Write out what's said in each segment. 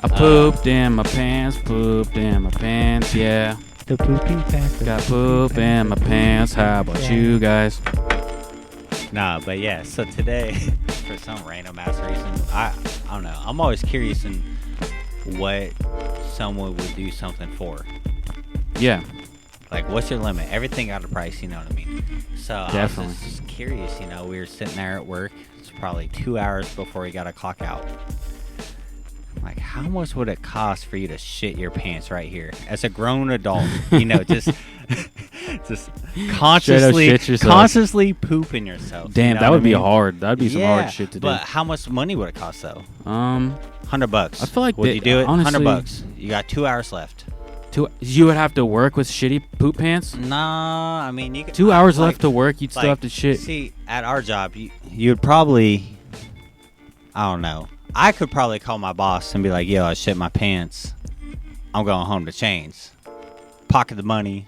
I pooped in my pants, yeah. The pooping pants. Got poop in my pants. How about you guys? Nah, but yeah, so today, for some random ass reason, I don't know. I'm always curious in what someone would do something for. Yeah. Like, what's your limit? Everything got a price, you know what I mean? So Definitely. I was just curious, we were sitting there at work. It's probably 2 hours before we got to clock out. Like, how much would it cost for you to shit your pants right here as a grown adult? Just consciously pooping yourself. Damn, that would be hard. That'd be some hard shit to do. But how much money would it cost though? I $100. feel like would you do it? Honestly, $100. You got 2 hours left. You would have to work with shitty poop pants? Nah, I mean you could. 2 hours left to work. You'd still have to shit. See, at our job, you'd probably. I don't know. I could probably call my boss and be like, yo, I shit my pants. I'm going home to change. Pocket the money.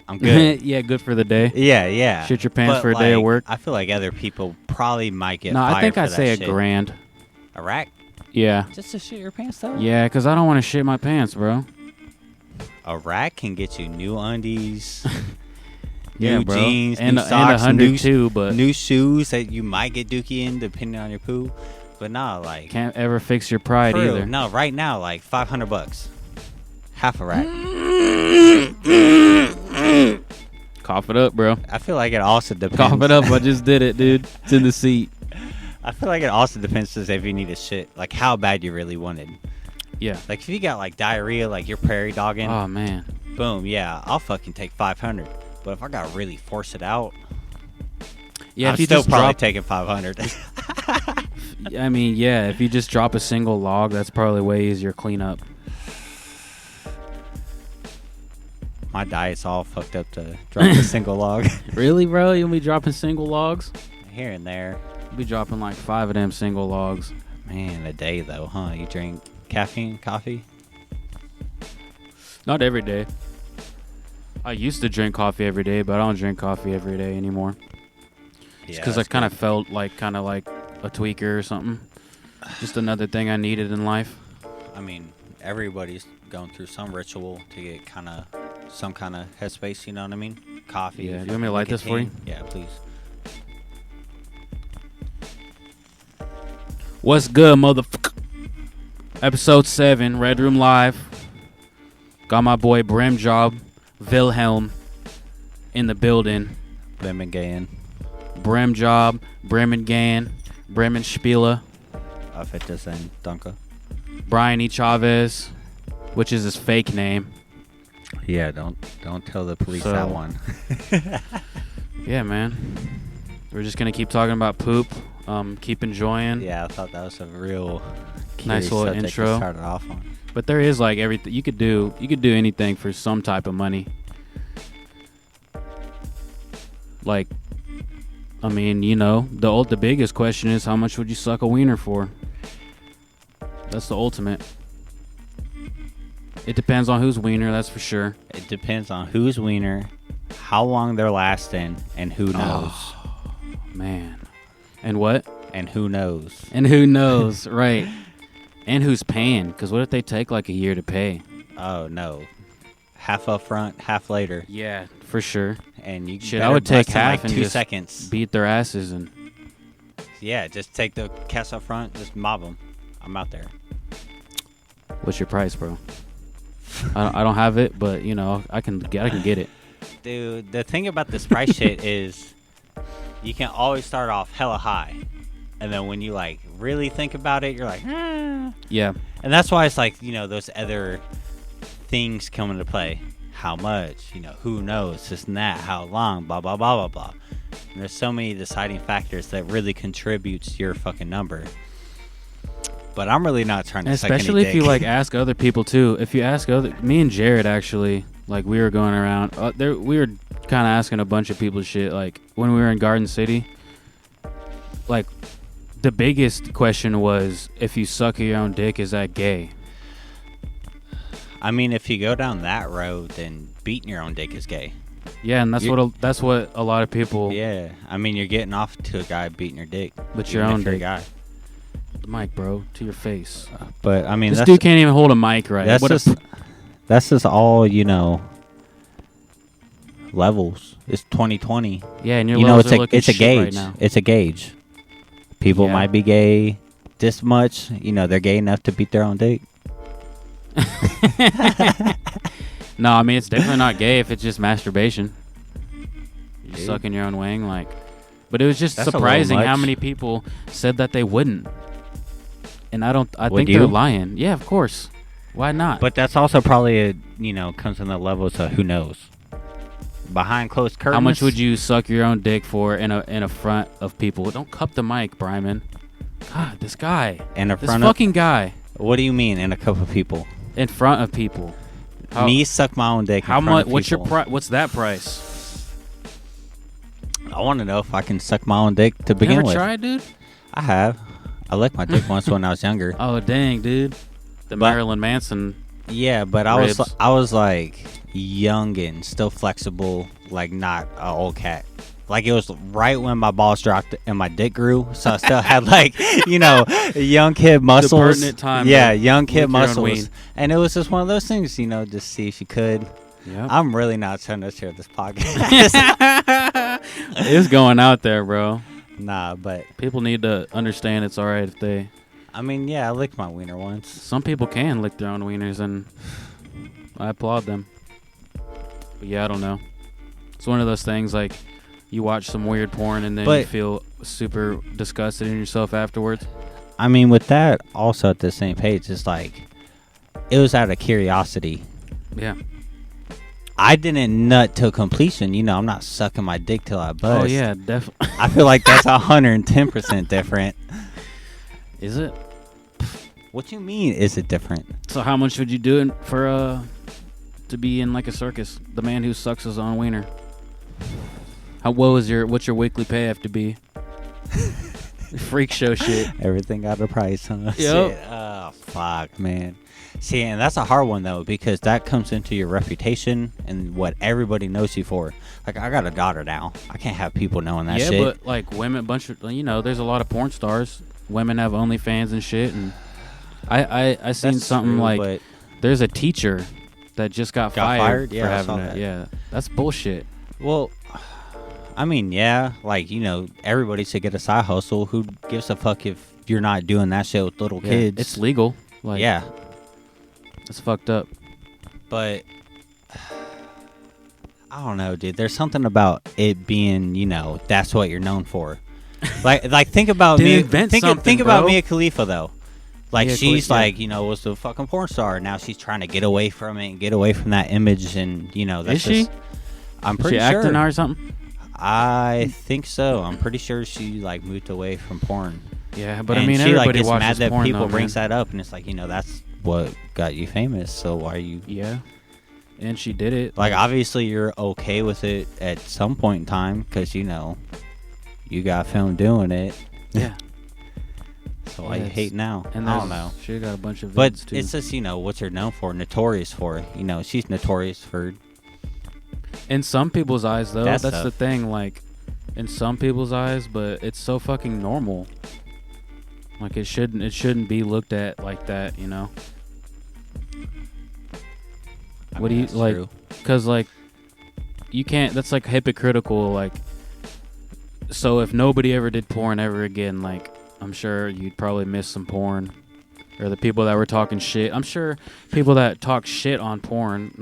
I'm good. Yeah, good for the day. Yeah. Shit your pants for a day of work. I feel like other people probably might get No, fired I think for I'd that say shit. $1,000. A rack? Yeah. Just to shit your pants, though? Yeah, because I don't want to shit my pants, bro. A rack can get you new undies, Yeah, new bro. jeans, And new and socks, 100 too, but new shoes that you might get dookie in depending on your poo. But nah, like can't ever fix your pride for real, either. No, right now, like $500, half a rack. Cough it up, bro. I feel like it also depends. Cough it up. I just did it, dude. It's in the seat. I feel like it also depends just if you need a shit, like how bad you really wanted. Yeah. Like if you got like diarrhea, like you're prairie dogging. Oh man. Boom. Yeah, I'll fucking take 500. But if I gotta really force it out, Yeah, I'm if you still just probably drop, taking 500. I mean, yeah, if you just drop a single log, that's probably way easier clean up. My diet's all fucked up to drop a single log. Really, bro? You'll be dropping single logs? Here and there. You'll be dropping like 5 of them single logs. Man, a day though, huh? You drink coffee? Not every day. I used to drink coffee every day, but I don't drink coffee every day anymore. Just because I kind of felt like a tweaker or something. Just another thing I needed in life. I mean, everybody's going through some ritual to get some kind of headspace, you know what I mean? Coffee. Yeah, you want me to light this for you? Yeah, please. What's good, motherfucker? Episode 7, Red Room Live. Got my boy Brimjob, Wilhelm, in the building. Birmingham. Brimjob, Bremengan, Bremenspiele, Auf Wiedersehen, danke. Brian E. Chavez, which is his fake name. Yeah, don't tell the police So- that one. Yeah, man. We're just gonna keep talking about poop. Keep enjoying. Yeah, I thought that was a real Nice curious little subject intro. to start it off on. But there is like everything you could do. You could do anything for some type of money. Like, I mean, the biggest question is how much would you suck a wiener for? That's the ultimate. It depends on whose wiener, that's for sure. It depends on whose wiener, how long they're lasting, and who knows. Oh, man. And what? And who knows. And who knows, right. And who's paying, because what if they take like a year to pay? Oh, no. Half up front, half later. Yeah, for sure. And you Shit, better I would take bust in half like and 2 just seconds. beat their asses and... Yeah, just take the cash up front, just mob them. I'm out there. What's your price, bro? I don't have it, but I can get it. Dude, the thing about this price shit is you can always start off hella high. And then when you like really think about it, you're like, Yeah. And that's why it's like, those other things come into play. How much, who knows, this and that, how long, blah, blah, blah, blah, blah. And there's so many deciding factors that really contributes to your fucking number. But I'm really not trying to suck any especially if you dick. like ask other people too. If you ask me and Jared actually, like we were going around, we were kind of asking a bunch of people shit. Like when we were in Garden City, like the biggest question was, if you suck your own dick, is that gay? I mean, if you go down that road, then beating your own dick is gay. Yeah, and that's what a lot of people. Yeah, I mean, you're getting off to a guy beating your dick. But even your own if you're a dick. guy. The mic, bro, to your face. But I mean, This dude can't even hold a mic right. That's just all, levels. It's 2020. Yeah, and your levels are looking it's a shit gauge. right now. It's a gauge. People might be gay this much. They're gay enough to beat their own dick. No, I mean, it's definitely not gay if it's just masturbation. You're sucking your own wing, like. But it was just surprising how many people said that they wouldn't. And I think they're lying. Yeah, of course. Why not? But that's also probably comes in the levels of who knows. Behind closed curtains. How much would you suck your own dick for in a front of people? Don't cup the mic, Bryman. God, this guy. This fucking guy. What do you mean in a cup of people? In front of people. Me suck my own dick. How much? What's your price? What's that price? I want to know if I can suck my own dick to begin with. You ever tried, dude? I have. I licked my dick once when I was younger. Oh dang, dude. Marilyn Manson. Yeah, but I was like young and still flexible, like not an old cat. Like it was right when my balls dropped and my dick grew, so I still had like young kid muscles. The pertinent time. Yeah, young kid muscles, and it was just one of those things, just see if you could. Yep. I'm really not trying to share this podcast. It's going out there, bro. Nah, but people need to understand it's all right if they. I mean, yeah, I licked my wiener once. Some people can lick their own wieners, and I applaud them. But yeah, I don't know. It's one of those things like you watch some weird porn and then you feel super disgusted in yourself afterwards. I mean, with that, also at the same page, it's like it was out of curiosity. Yeah. I didn't nut till completion. I'm not sucking my dick till I bust. Oh, yeah, definitely. I feel like that's 110% different. Is it? What you mean, is it different? So how much would you do it for to be in like a circus? The man who sucks his own wiener. What's your weekly pay have to be? Freak show shit. Everything got a price, huh? Yep. Shit. Oh, fuck, man. See, and that's a hard one, though, because that comes into your reputation and what everybody knows you for. Like, I got a daughter now. I can't have people knowing that shit. Yeah, but, like, women, there's a lot of porn stars. Women have OnlyFans and shit, and I seen something like, there's a teacher that just got fired for having it. Yeah, that's bullshit. Well, I mean, yeah, like, everybody should get a side hustle. Who gives a fuck if you're not doing that shit with little kids? It's legal. Like, yeah. It's fucked up. But I don't know, dude. There's something about it being, that's what you're known for. Like think about me. Think about Mia Khalifa though. Like she's was the fucking porn star. Now she's trying to get away from it and get away from that image, and that's Is she? I'm pretty sure. Is she acting now or something? I think so. I'm pretty sure she moved away from porn. Yeah, but I mean, everybody watches mad that porn, people though, brings that up, and it's like that's what got you famous. So why are you? Yeah, and she did it. Like obviously you're okay with it at some point in time because you got filmed doing it. Yeah. So why you hate now? And I don't know. She got a bunch of. But too. It's just what you're known for, notorious for. She's notorious for. In some people's eyes, though, that's stuff. the thing. Like, in some people's eyes, but it's so fucking normal. Like it shouldn't be looked at like that, What do you like? Because like, you can't. That's like hypocritical. Like, so if nobody ever did porn ever again, like, I'm sure you'd probably miss some porn, or the people that were talking shit. I'm sure people that talk shit on porn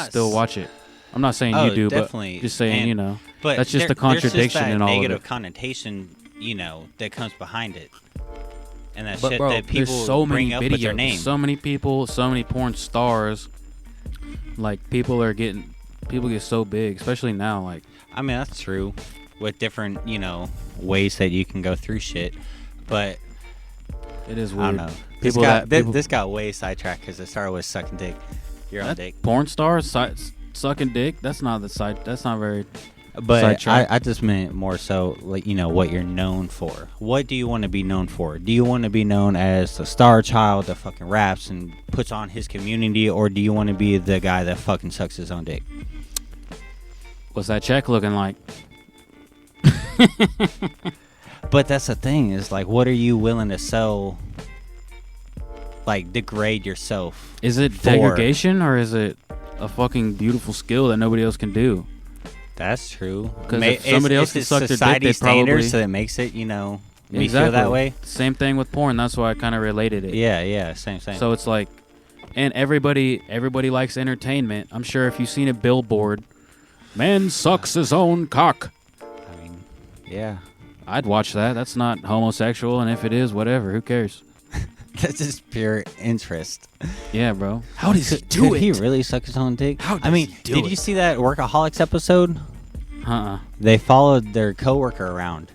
still watch it. I'm not saying you do, definitely. But just saying, But that's just a contradiction in all of it. Negative connotation, that comes behind it. And that but shit bro, that people there's so bring many up videos, with their name. So many people, so many porn stars. Like people get so big, especially now. Like, I mean, that's true, with different ways that you can go through shit, but it is weird. I don't know. This got way sidetracked because it started with sucking dick. Your own dick. Porn stars sucking dick. That's not very. But I just meant more so, like, what you're known for. What do you want to be known for? Do you want to be known as the star child that fucking raps and puts on his community, or do you want to be the guy that fucking sucks his own dick? What's that check looking like? But that's the thing, is like, what are you willing to sell like degrade yourself. Is it degradation or is it a fucking beautiful skill that nobody else can do? That's true. Because if somebody else can suck their dick, they probably... so that makes it, you know, me exactly. feel that way. Same thing with porn. That's why I kind of related it. Yeah, same. So it's like, and everybody likes entertainment. I'm sure if you've seen a billboard, man sucks his own cock. I mean, yeah. I'd watch that. That's not homosexual, and if it is, whatever. Who cares? That's just pure interest. Yeah, bro. How does he do it? Could he really suck his own dick? Did you see that Workaholics episode? They followed their coworker around,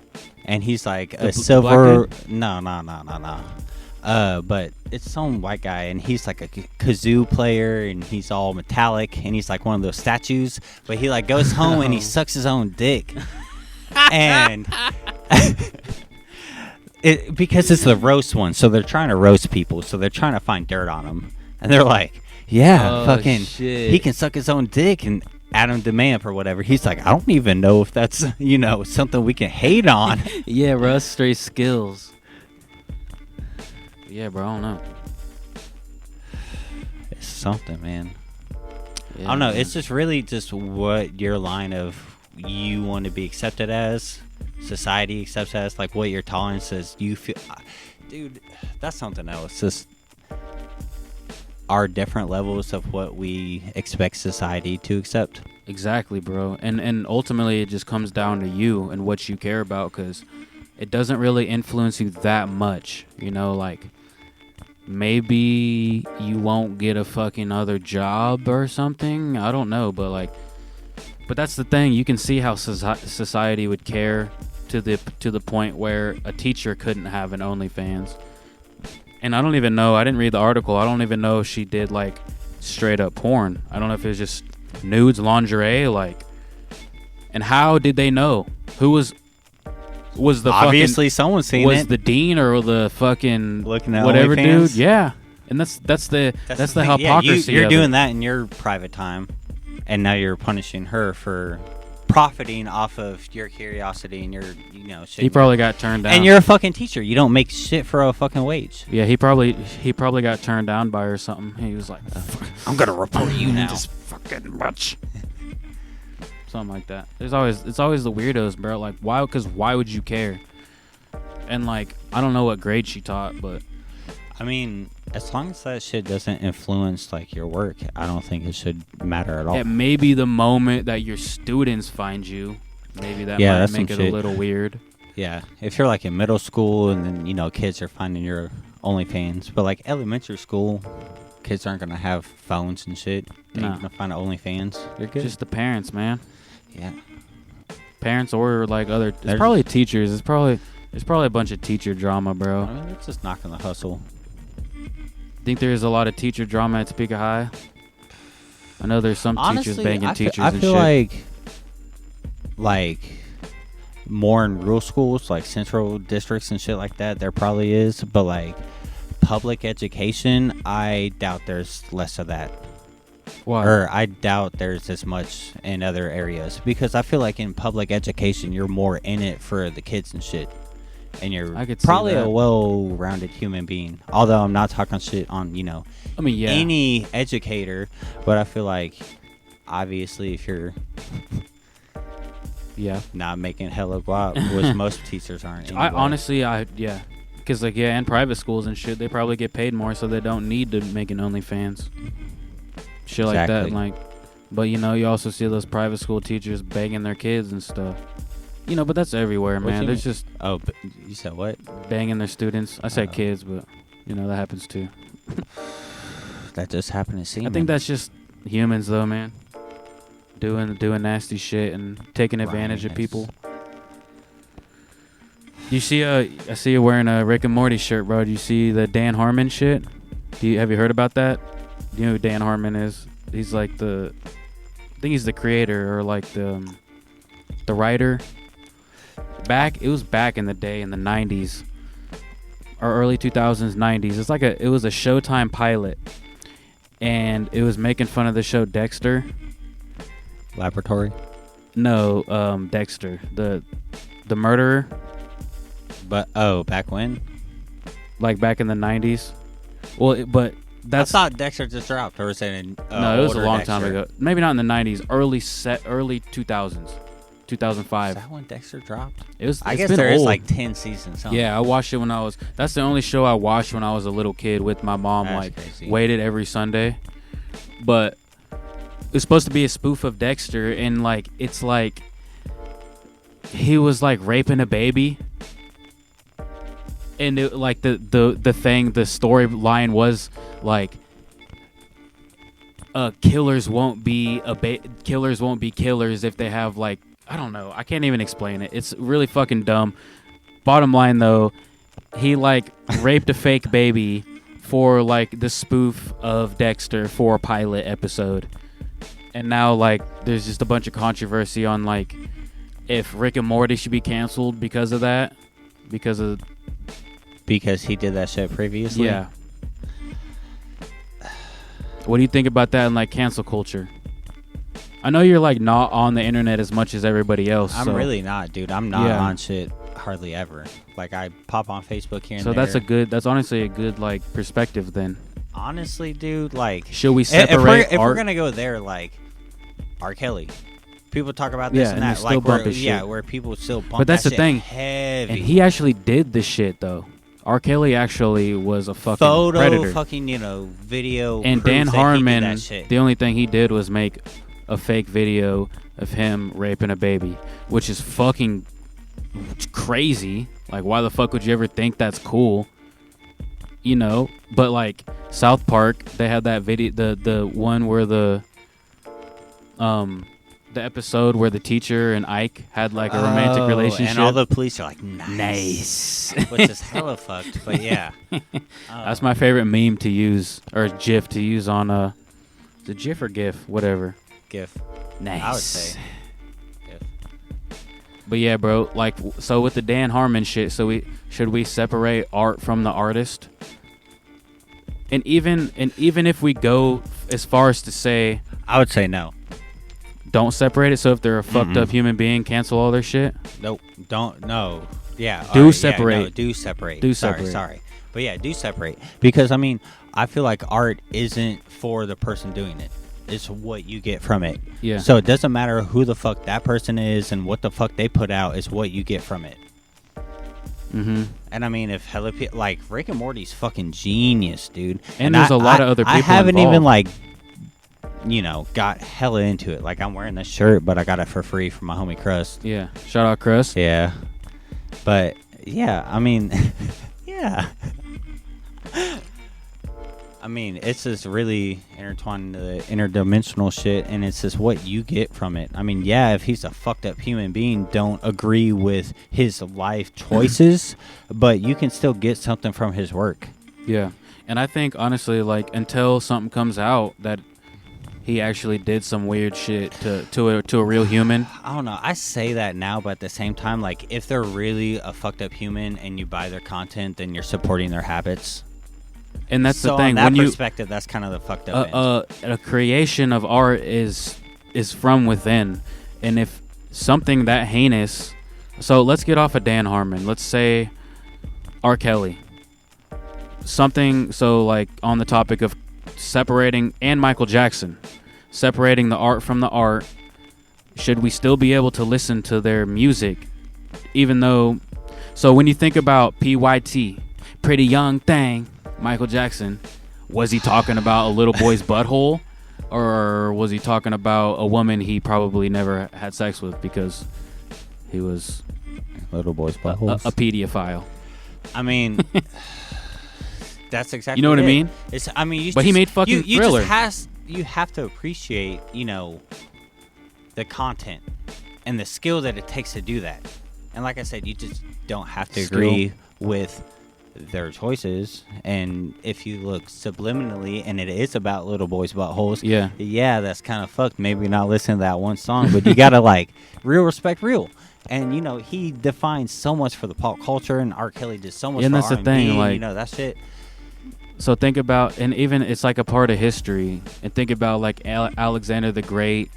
and he's like a silver. No. But it's some white guy, and he's like a kazoo player, and he's all metallic, and he's like one of those statues. But he like goes home and he sucks his own dick, and. Because it's the roast one, so they're trying to roast people, so they're trying to find dirt on them, and they're like, fucking, shit. He can suck his own dick, and Adam DeMamp or whatever, he's like, I don't even know if that's, you know, something we can hate on. Yeah, bro, straight skills. Yeah, bro, I don't know. It's something, man. Yeah, I don't know, man. it's just really just what your line of you want to be accepted as, society accepts as, like what your tolerance is. You feel, dude, that's something else. Just our different levels of what we expect society to accept. Exactly, bro. And ultimately it just comes down to you and what you care about, because it doesn't really influence you that much, you know. Like, maybe you won't get a fucking other job or something, I don't know, but that's the thing. You can see how society would care to the point where a teacher couldn't have an OnlyFans. And I don't even know. I didn't read the article. I don't even know if she did like straight up porn. I don't know if it was just nudes, lingerie, like. And how did they know? Who was the obviously fucking, someone seen was it. The dean or the fucking looking at whatever OnlyFans? Dude? Yeah. And that's the hypocrisy. You're of doing it. that in your private time, and now you're punishing her for profiting off of your curiosity and your, you know, shit. He probably got turned down. And you're a fucking teacher. You don't make shit for a fucking wage. Yeah, he probably got turned down by her or something. He was like, I'm gonna report you now. This fucking much. Something like that. It's always the weirdos, bro. Like, why? Because why would you care? And like, I don't know what grade she taught, but I mean, as long as that shit doesn't influence like your work, I don't think it should matter at all. It may be the moment that your students find you. Maybe that might make it a little weird. Yeah, if you're like in middle school and then, you know, kids are finding your OnlyFans, but like elementary school, kids aren't gonna have phones and shit. They're gonna find OnlyFans. You're good. Just the parents, man. Yeah. Parents or like other. It's probably teachers. There's probably a bunch of teacher drama, bro. I mean, it's just knocking the hustle. Think there's a lot of teacher drama at Topeka High? I know there's some teachers banging teachers and shit. I feel like more in rural schools, like central districts and shit like that, there probably is. But like public education, I doubt there's less of that. Why? Or I doubt there's as much in other areas, because I feel like in public education, you're more in it for the kids and shit. And you're probably a well-rounded human being. Although I'm not talking shit on, you know, any educator. But I feel like, obviously, if you're not making hella guap, which most teachers aren't anyway. Because like, in private schools and shit, they probably get paid more, so they don't need to make an OnlyFans. Shit like that. Like, but, you know, you also see those private school teachers banging their kids and stuff. You know, but that's everywhere, man. There's just... Oh, but you said what? Banging their students. I said kids, but, you know, that happens too. That just happened to see me. I think that's just humans, though, man. Doing nasty shit and taking advantage of people. You see, I see you wearing a Rick and Morty shirt, bro. Do you see the Dan Harmon shit? Have you heard about that? Do you know who Dan Harmon is? He's like I think he's the creator or like the writer. It was back in the day in the 90s or early 2000s, 90s. It was a Showtime pilot, and it was making fun of the show Dexter. Laboratory? No, Dexter, the murderer. But back when? Like back in the 90s. Well, but I that's thought Dexter just dropped, or was it no, it was a long Dexter? time ago. Maybe not in the 90s, early 2000s, Is 2005. that when Dexter dropped? It was. I It's guess been there is old. like 10 seasons. Huh? Yeah, I watched it when I was. That's the only show I watched when I was a little kid with my mom. That's like crazy. waited every Sunday, but it's supposed to be a spoof of Dexter, and like it's like he was like raping a baby, and it, like the storyline was like killers won't be killers if they have like, I don't know, I can't even explain it. It's really fucking dumb. Bottom line though, he like raped a fake baby for like the spoof of Dexter for a pilot episode. And now like there's just a bunch of controversy on like if Rick and Morty should be canceled because of that. Because he did that shit previously. Yeah. What do you think about that in like cancel culture? I know you're like not on the internet as much as everybody else. I'm so. really not, dude. I'm not Yeah. on shit hardly ever. Like I pop on Facebook here and So there. that's honestly a good like perspective then. Honestly, dude, like Should we if separate we're art? gonna go there, like R. Kelly, people talk about this Yeah, and and that, they still like bump his yeah, shit. where people still bump. But that's that the shit thing. heavy. And he actually did the shit though. R. Kelly actually was a fucking photo, predator. fucking video, And proof Dan that he did Harmon, that shit. the only thing he did was make a fake video of him raping a baby, which is fucking crazy. Like, why the fuck would you ever think that's cool? You know? But like South Park, they had that video, the one where the episode where the teacher and Ike had like a romantic relationship. And all the police are like, nice. Which is hella fucked, but yeah. That's my favorite meme to use, or GIF to use on the GIF or GIF, whatever. GIF. Nice. I would say GIF. But yeah, bro, like, so with the Dan Harmon shit, should we separate art from the artist? And even if we go as far as to say I would say no. don't separate it, so if they're a fucked up human being, cancel all their shit. Nope. Don't. No. Yeah. Do alright, separate. Yeah, no, do separate. Do sorry, separate. Sorry. But yeah, do separate. Because, I mean, I feel like art isn't for the person doing it. It's what you get from it. Yeah. So it doesn't matter who the fuck that person is and what the fuck they put out. It's what you get from it. Mm-hmm. And I mean, if hella like Rick and Morty's fucking genius, dude. And there's a lot of other people I haven't even involved. like, got hella into it. Like I'm wearing this shirt, but I got it for free from my homie Crust. Yeah. Shout out Chris. Yeah. But yeah, I mean, yeah. I mean, it's just really intertwined into the interdimensional shit, and it's just what you get from it. I mean, yeah, if he's a fucked up human being, don't agree with his life choices, but you can still get something from his work. Yeah. And I think, honestly, like, until something comes out that he actually did some weird shit to a real human. I don't know. I say that now, but at the same time, like, if they're really a fucked up human and you buy their content, then you're supporting their habits. And that's So the thing. on that When you perspective, that's kind of the fucked up end. a creation of art is from within, and if something that heinous, so let's get off of Dan Harmon. Let's say R. Kelly. Something, so like on the topic of separating, and Michael Jackson, separating the art from the art. Should we still be able to listen to their music, even though? So when you think about PYT, Pretty Young Thing, Michael Jackson, was he talking about a little boy's butthole, or was he talking about a woman he probably never had sex with because he was Little boys' a buttholes. pedophile? I mean, that's exactly. You know what I it. mean? It's. I mean, But he made fucking you Thriller. You have to appreciate, the content and the skill that it takes to do that. And like I said, you just don't have to Skill. agree with their choices. And if you look subliminally, and it is about little boys' buttholes, Yeah. that's kind of fucked. Maybe not listen to that one song, but you gotta like real respect real. And he defined so much for the pop culture, and R. Kelly did so much. And for that's the R&B, thing, like- that shit. So think about, and even it's like a part of history. And think about like Alexander the Great,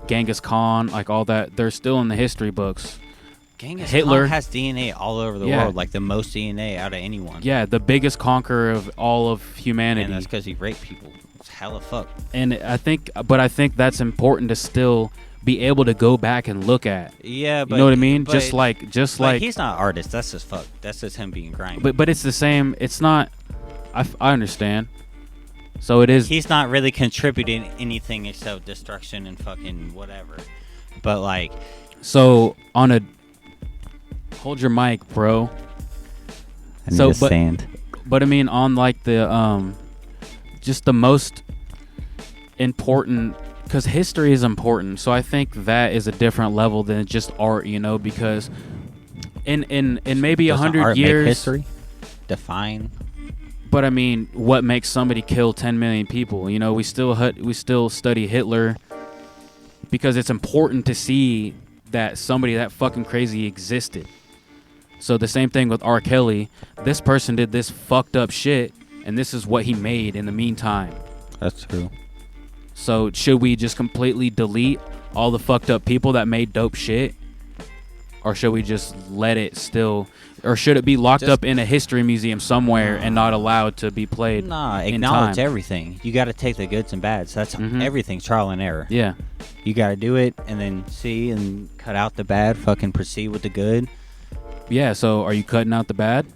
Genghis Khan, like all that. They're still in the history books. Genghis Hitler Khan has DNA all over the world, like the most DNA out of anyone. Yeah, the biggest conqueror of all of humanity. And that's because he raped people. It's hella fuck. And I think that's important to still be able to go back and look at. Yeah, but you know what I mean? But just like he's not an artist. That's just fuck. That's just him being grimy. But it's the same. It's not. I understand. So it is. He's not really contributing anything except destruction and fucking whatever. But like, so on a hold your mic, bro. But I mean on like the just the most important, because history is important. So I think that is a different level than just art, you know, because in maybe 100 years, history define. But I mean, what makes somebody kill 10 million people? You know, we still study Hitler because it's important to see that somebody that fucking crazy existed. So the same thing with R. Kelly. This person did this fucked up shit, and this is what he made in the meantime. That's true. So should we just completely delete all the fucked up people that made dope shit? Or should we just let it still... Or should it be locked up in a history museum somewhere and not allowed to be played? Nah, acknowledge everything. You got to take the goods and bads. That's everything's trial and error. Yeah. You got to do it and then see and cut out the bad, fucking proceed with the good. Yeah, so are you cutting out the bad?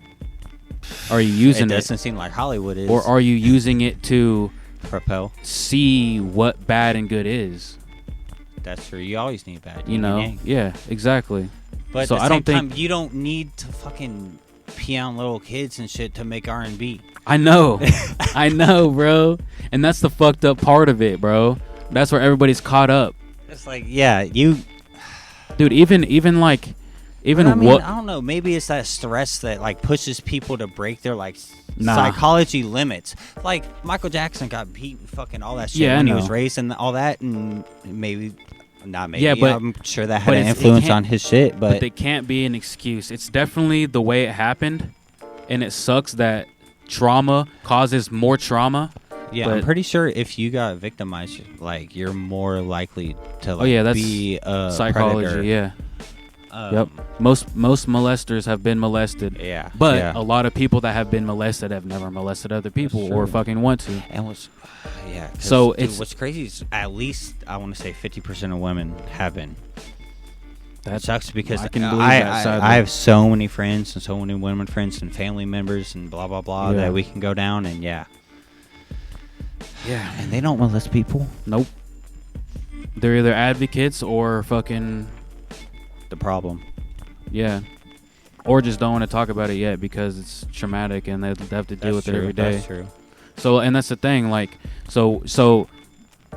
Are you using it? It doesn't seem like Hollywood is. Or are you using it to propel? See what bad and good is. That's true. You always need bad. You know? Yeah, exactly. But so at the I same don't think time, you don't need to fucking pee on little kids and shit to make R&B. I know. I know, bro. And that's the fucked up part of it, bro. That's where everybody's caught up. It's like, yeah, you... Dude, even like... Even I mean, what... I don't know. Maybe it's that stress that, like, pushes people to break their, like, psychology limits. Like, Michael Jackson got beat and fucking all that shit when he was raised and all that, and maybe... Not maybe. Yeah, but I'm sure that had an influence on his shit, but it can't be an excuse. It's definitely the way it happened, and it sucks that trauma causes more trauma. Yeah, but I'm pretty sure if you got victimized, like you're more likely to like that's be a psychology. Predator. Yeah. Yep. Most molesters have been molested. Yeah. But a lot of people that have been molested have never molested other people or fucking want to. And so dude, what's crazy is at least I want to say 50% of women have been. That sucks because I have so many friends and so many women friends and family members and blah blah blah that we can go down and yeah, and they don't molest people. Nope. They're either advocates or fucking the problem. Yeah. Or just don't want to talk about it yet because it's traumatic and they have to deal with it every day. That's true. So, and that's the thing, like, so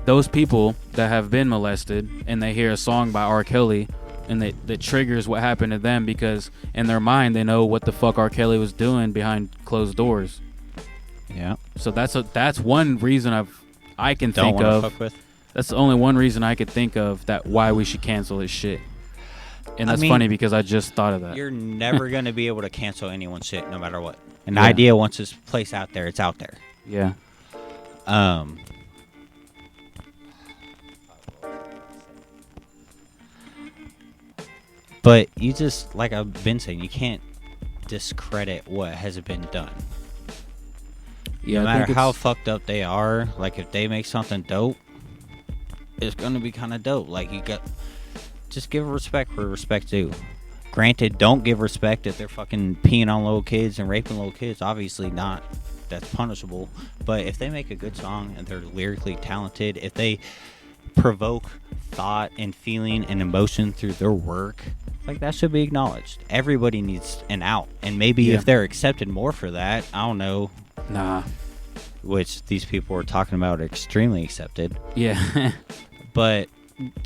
those people that have been molested and they hear a song by R. Kelly and that triggers what happened to them because in their mind they know what the fuck R. Kelly was doing behind closed doors. Yeah. So that's one reason I can think of. Fuck with. That's the only one reason I could think of that why we should cancel his shit. And that's funny because I just thought of that. You're never going to be able to cancel anyone's shit no matter what. An idea, once it's placed out there, it's out there. Yeah. But you just, like I've been saying, you can't discredit what has been done. Yeah, no matter how fucked up they are, like if they make something dope, it's going to be kind of dope. Like you got... Just give respect where respect's due. Granted, don't give respect if they're fucking peeing on little kids and raping little kids. Obviously not. That's punishable. But if they make a good song and they're lyrically talented, if they provoke thought and feeling and emotion through their work, like that should be acknowledged. Everybody needs an out. And maybe if they're accepted more for that, I don't know. Nah. Which these people were talking about extremely accepted. Yeah. But...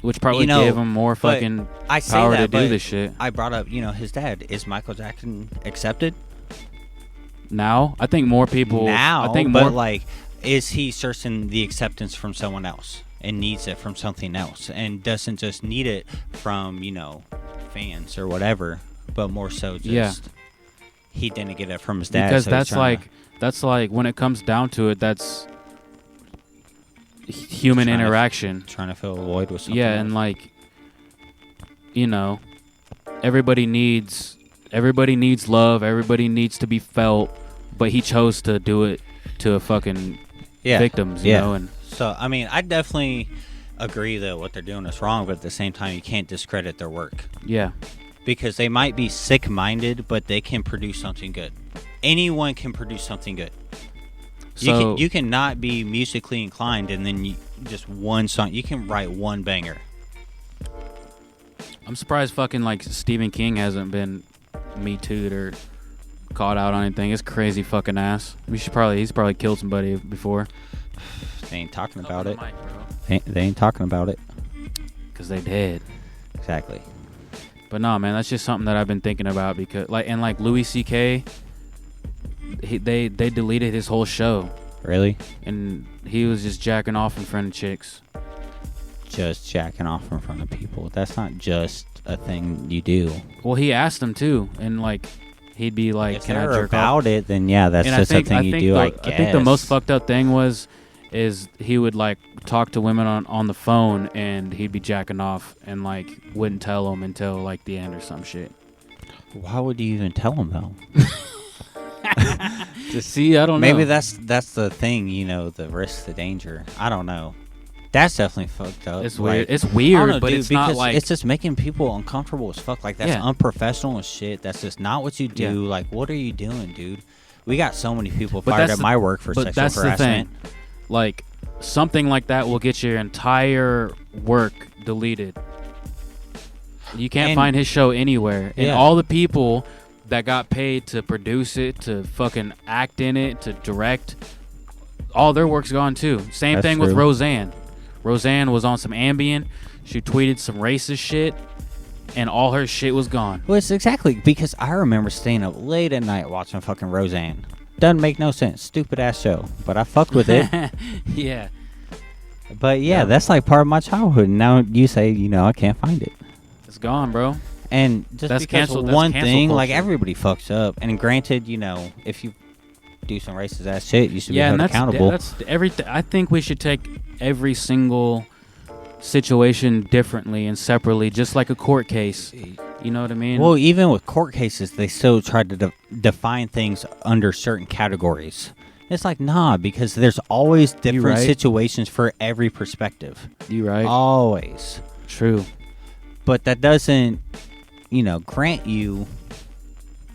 Which probably gave him more fucking power to do this shit. I brought up, his dad. Is Michael Jackson accepted? Now? I think more people... Now? I think more... But, like, is he searching the acceptance from someone else and needs it from something else and doesn't just need it from, fans or whatever, but more so just... He didn't get it from his dad. Because so that's like, when it comes down to it, that's... human interaction, trying to fill a void with something else. And like everybody needs love. Everybody needs to be felt, but he chose to do it to fucking victims, you know. And so, I mean, I definitely agree that what they're doing is wrong, but at the same time, you can't discredit their work. Yeah. Because they might be sick-minded, but they can produce something good. Anyone can produce something good. So you can not be musically inclined, and then just one song. You can write one banger. I'm surprised fucking like Stephen King hasn't been Me Too'd or caught out on anything. It's crazy fucking ass. He's probably killed somebody before. They ain't talking about it. Mic, they ain't talking about it. Cause they dead. Exactly. But no, man, that's just something that I've been thinking about because like Louis C.K. They deleted his whole show. Really? And he was just jacking off in front of chicks. Just jacking off in front of people. That's not just a thing you do. Well, he asked them too, and like he'd be like, if "Can I they're jerk about off?" it, then yeah, that's just something you do. I guess. I think the most fucked up thing is he would like talk to women on the phone, and he'd be jacking off, and like wouldn't tell them until like the end or some shit. Why would you even tell them though? To see, I don't know. Maybe that's the thing, you know, the risk, the danger. I don't know. That's definitely fucked up. It's weird. It's weird, know, but dude, it's not like it's just making people uncomfortable as fuck. Like that's unprofessional as shit. That's just not what you do. Yeah. Like, what are you doing, dude? We got so many people fired at my work for sexual harassment. But that's the thing. Like something like that will get your entire work deleted. You can't find his show anywhere, and all the people that got paid to produce it, to fucking act in it, to direct, all their work's gone too. Same thing with Roseanne. Roseanne was on some Ambien. She tweeted some racist shit, and all her shit was gone. Well, it's exactly because I remember staying up late at night watching fucking Roseanne. Doesn't make no sense. Stupid ass show, but I fucked with it. Yeah. But yeah, that's like part of my childhood. And now you say, you know, I can't find it. It's gone, bro. And just that's because canceled, one that's thing, culture. like everybody fucks up. And granted, you know, if you do some racist ass shit, you should be held accountable. That's everything. I think we should take every single situation differently and separately, just like a court case. You know what I mean? Well, even with court cases, they still try to define things under certain categories. It's like, nah, because there's always different situations for every perspective. You right. Always. True. But that doesn't, you know, grant you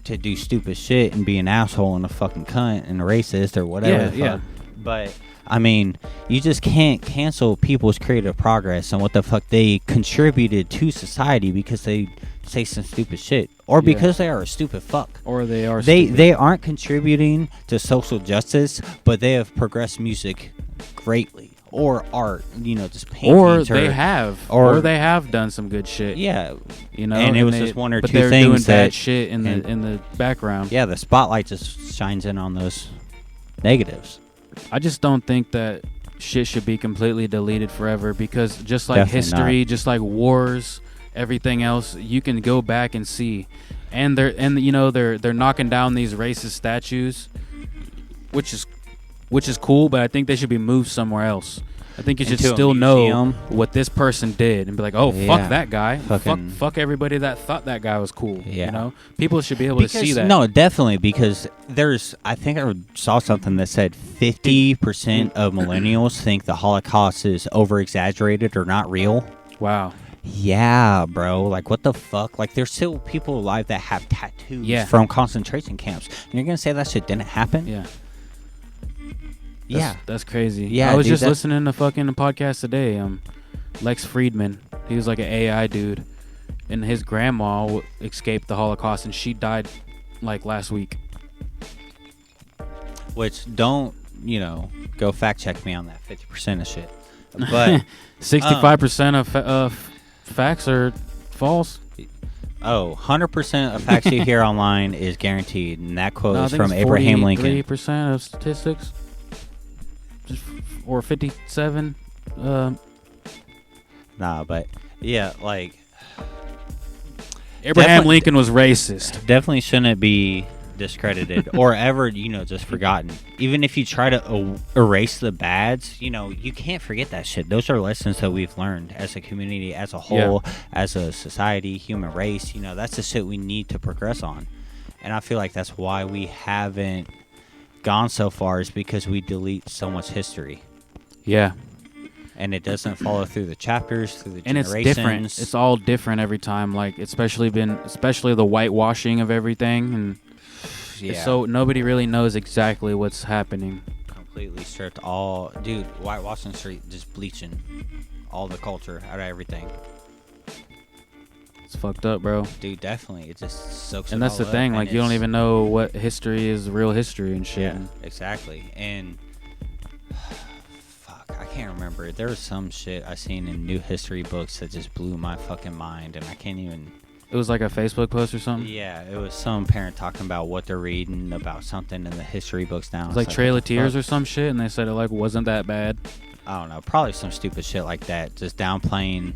to do stupid shit and be an asshole and a fucking cunt and a racist or whatever. Yeah. But, I mean, you just can't cancel people's creative progress and what the fuck they contributed to society because they say some stupid shit. Or because they are a stupid fuck. Or they are stupid. They aren't contributing to social justice, but they have progressed music greatly. Or art, you know, just painting. Or they have done some good shit. Yeah, you know, and it was just one or two they're things doing that bad shit in the background. Yeah, the spotlight just shines in on those negatives. I just don't think that shit should be completely deleted forever because just like Definitely history, not. just like wars, everything else, you can go back and see, and they're knocking down these racist statues, which is cool, but I think they should be moved somewhere else. I think you should still know what this person did and be like, oh, fuck that guy. Fuck everybody that thought that guy was cool. Yeah. You know? People should be able to see that. No, definitely, because I think I saw something that said 50% of millennials think the Holocaust is over-exaggerated or not real. Wow. Yeah, bro. Like, what the fuck? Like, there's still people alive that have tattoos from concentration camps. And you're going to say that shit didn't happen? Yeah. Yeah, that's crazy. Yeah, I was just listening to fucking a podcast today. Lex Friedman, he was like an AI dude, and his grandma escaped the Holocaust, and she died like last week. Which don't go fact check me on that 50% of shit, but 65% of facts are false. 100% of facts you hear online is guaranteed, and that quote is from Abraham Lincoln. 3% of statistics. Or 57. Nah, but yeah, like Abraham Lincoln was racist. Definitely shouldn't be discredited or ever, just forgotten. Even if you try to erase the bads, you can't forget that shit. Those are lessons that we've learned as a community, as a whole, as a society, human race. That's the shit we need to progress on. And I feel like that's why we haven't gone so far, is because we delete so much history. Yeah. And it doesn't follow through the chapters, through the and generations. it's different. It's all different every time. Like especially the whitewashing of everything, and so nobody really knows exactly what's happening. Completely stripped all, dude. Whitewashing Street, just bleaching all the culture out of everything. It's fucked up, bro. Dude, definitely. It just soaks. And that's the thing. Like you don't even know what history is real history and shit. Yeah, exactly. And I can't remember. There was some shit I seen in new history books that just blew my fucking mind, and I can't even. It was like a Facebook post or something? Yeah, it was some parent talking about what they're reading about something in the history books now. It was like Trail of Tears or some shit, and they said it like wasn't that bad. I don't know. Probably some stupid shit like that. Just downplaying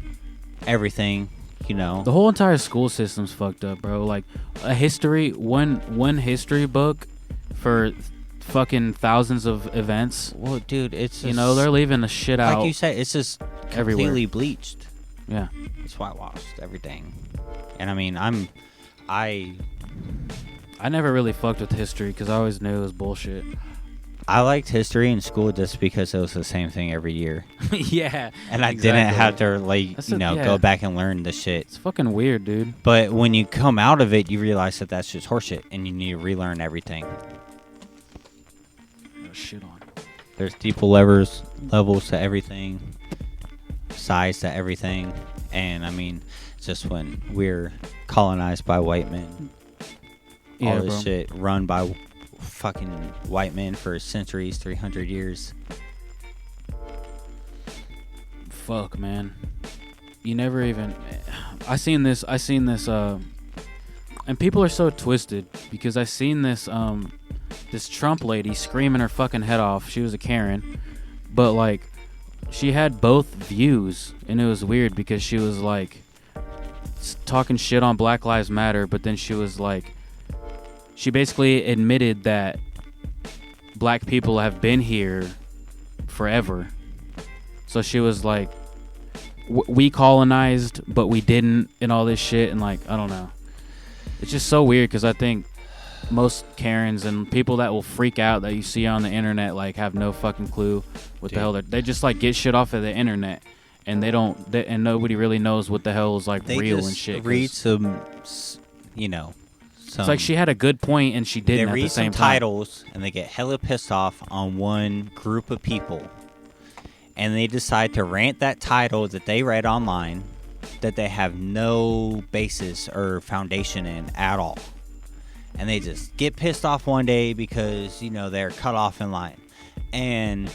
everything, The whole entire school system's fucked up, bro. Like a history, one history book for fucking thousands of events. Well, dude, it's just, they're leaving the shit out. Like you said, it's just completely everywhere. Bleached. Yeah, it's whitewashed everything. And I mean, I never really fucked with history because I always knew it was bullshit. I liked history in school just because it was the same thing every year. Yeah, and I didn't have to go back and learn the shit. It's fucking weird, dude. But when you come out of it, you realize that that's just horseshit, and you need to relearn everything. Shit on. There's deeper levels to everything, size to everything, and I mean, just when we're colonized by white men, all this shit run by fucking white men for centuries, 300 years. Fuck, man. You never even. I seen this. And people are so twisted because I seen this. This Trump lady screaming her fucking head off. She was a Karen, but like she had both views, and it was weird because she was like talking shit on Black Lives Matter, but then she was like, she basically admitted that black people have been here forever. So she was like, we colonized, but we didn't, and all this shit, and like, I don't know. It's just so weird because I think most Karens and people that will freak out that you see on the internet like have no fucking clue what the hell they just like get shit off of the internet, and and nobody really knows what the hell is like real and shit. They read some, it's like she had a good point and she didn't. They read at the same some titles and they get hella pissed off on one group of people, and they decide to rant that title that they read online that they have no basis or foundation in at all. And they just get pissed off one day because, they're cut off in line. And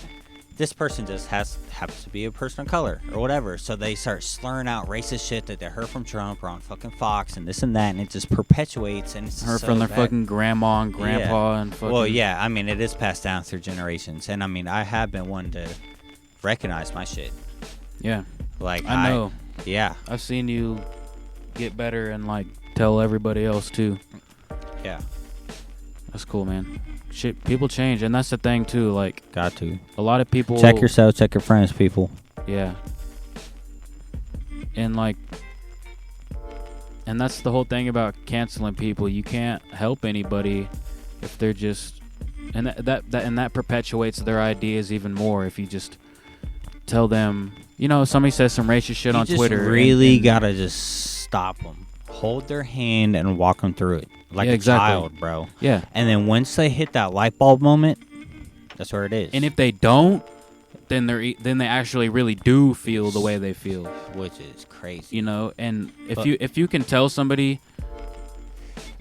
this person just happens to be a person of color or whatever. So they start slurring out racist shit that they heard from Trump or on fucking Fox and this and that. And it just perpetuates. And it's heard so from their bad. fucking grandma and grandpa and fucking... Well, yeah. I mean, it is passed down through generations. And I mean, I have been one to recognize my shit. Yeah. Like, I know. Yeah. I've seen you get better and, like, tell everybody else, too. Yeah. That's cool, man. Shit, people change, and that's the thing too. Like, got to. A lot of people check yourself, check your friends, people. Yeah. And like, and that's the whole thing about canceling people. You can't help anybody if they're just, and that perpetuates their ideas even more. If you just tell them, somebody says some racist shit on Twitter. You really gotta just stop them. Hold their hand and walk them through it like a child, bro. Yeah. And then once they hit that light bulb moment, that's where it is. And if they don't, then they actually really do feel the way they feel, which is crazy. And if you can tell somebody,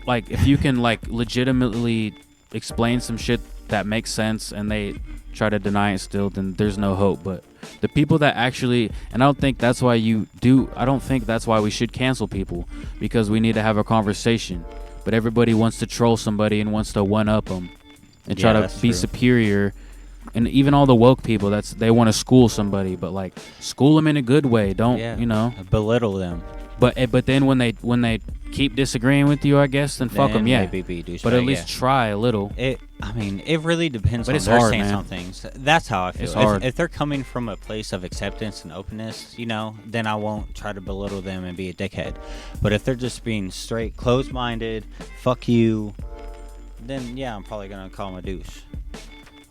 like if you can like legitimately explain some shit that makes sense and they try to deny it still, then there's no hope. But the people that actually, and I don't think that's why we should cancel people, because we need to have a conversation. But everybody wants to troll somebody and wants to one-up them and try to be superior. And even all the woke people, they want to school somebody, but like school them in a good way. Don't, belittle them. But then when they keep disagreeing with you, I guess, then fuck them, yeah. Maybe be douchebag, but at least try a little. It really depends But on it's their hard, stance man. on things. That's how I feel. It's hard. If they're coming from a place of acceptance and openness, then I won't try to belittle them and be a dickhead. But if they're just being straight closed-minded, fuck you, then yeah, I'm probably gonna call them a douche.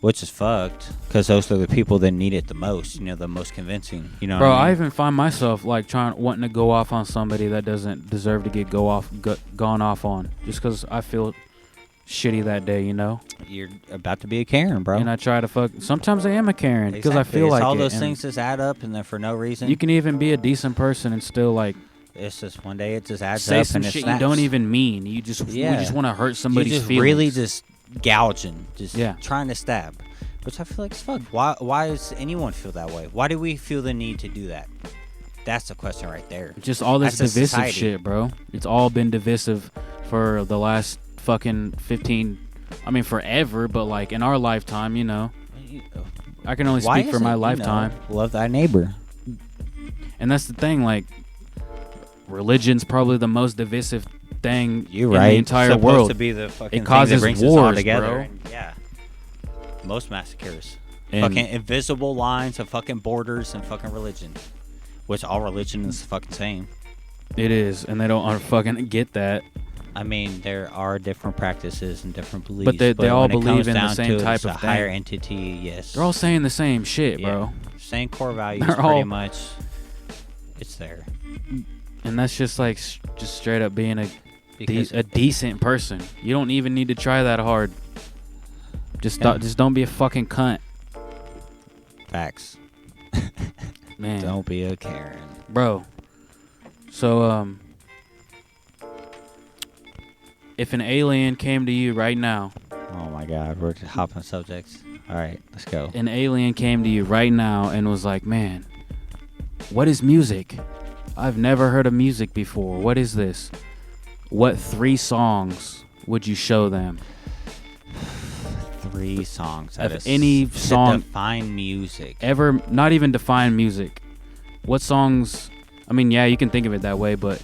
Which is fucked, because those are the people that need it the most. The most convincing. You know, Bro, what I I mean? even find myself like wanting to go off on somebody that doesn't deserve to get gone off on, just because I feel shitty that day, You're about to be a Karen, bro. And I try to fuck. Sometimes I am a Karen because I feel it's like all it, those and things just add up, and then for no reason, You can even be a decent person and still like it's just one day it just adds say up some and it shit snaps. you don't even mean. You just want to hurt somebody's you just feelings. really just gouging, just Yeah. trying to stab, which I feel like it's fucked. Why does anyone feel that way? Why do we feel the need to do that? That's the question right there. Just all this That's a divisive society. shit, bro. It's all been divisive for the last fucking 15. I mean, forever, but like in our lifetime, I can only Why speak for is my it, lifetime. Love thy neighbor. And that's the thing, like, religion's probably the most divisive thing You're in right. the entire Supposed world. to be the fucking It causes thing that brings us all wars, together. bro. And yeah. Most massacres. And Fucking invisible lines of fucking borders and fucking religion. Which all religion is the fucking same. it is, and they don't fucking get that. I mean, there are different practices and different beliefs. But they all when it believe comes in the down same to type it's of a higher thing. entity, yes. They're all saying the same shit, bro. Same core values, They're pretty all- much. It's there. And that's just like just straight up being Because a decent person. You don't even need to try that hard. Just Yeah. just don't be a fucking cunt, facts. man. Don't be a Karen. Bro. So if an alien came to you right now, Oh my god, we're just hopping subjects. Alright, let's go. an alien came to you right now and was like, "Man, what is music? I've never heard of music before. What is this?" What 3 songs would you show them? 3 songs. Of that is any to song- define music. Ever not even define music. What songs? I mean, yeah, you can think of it that way, but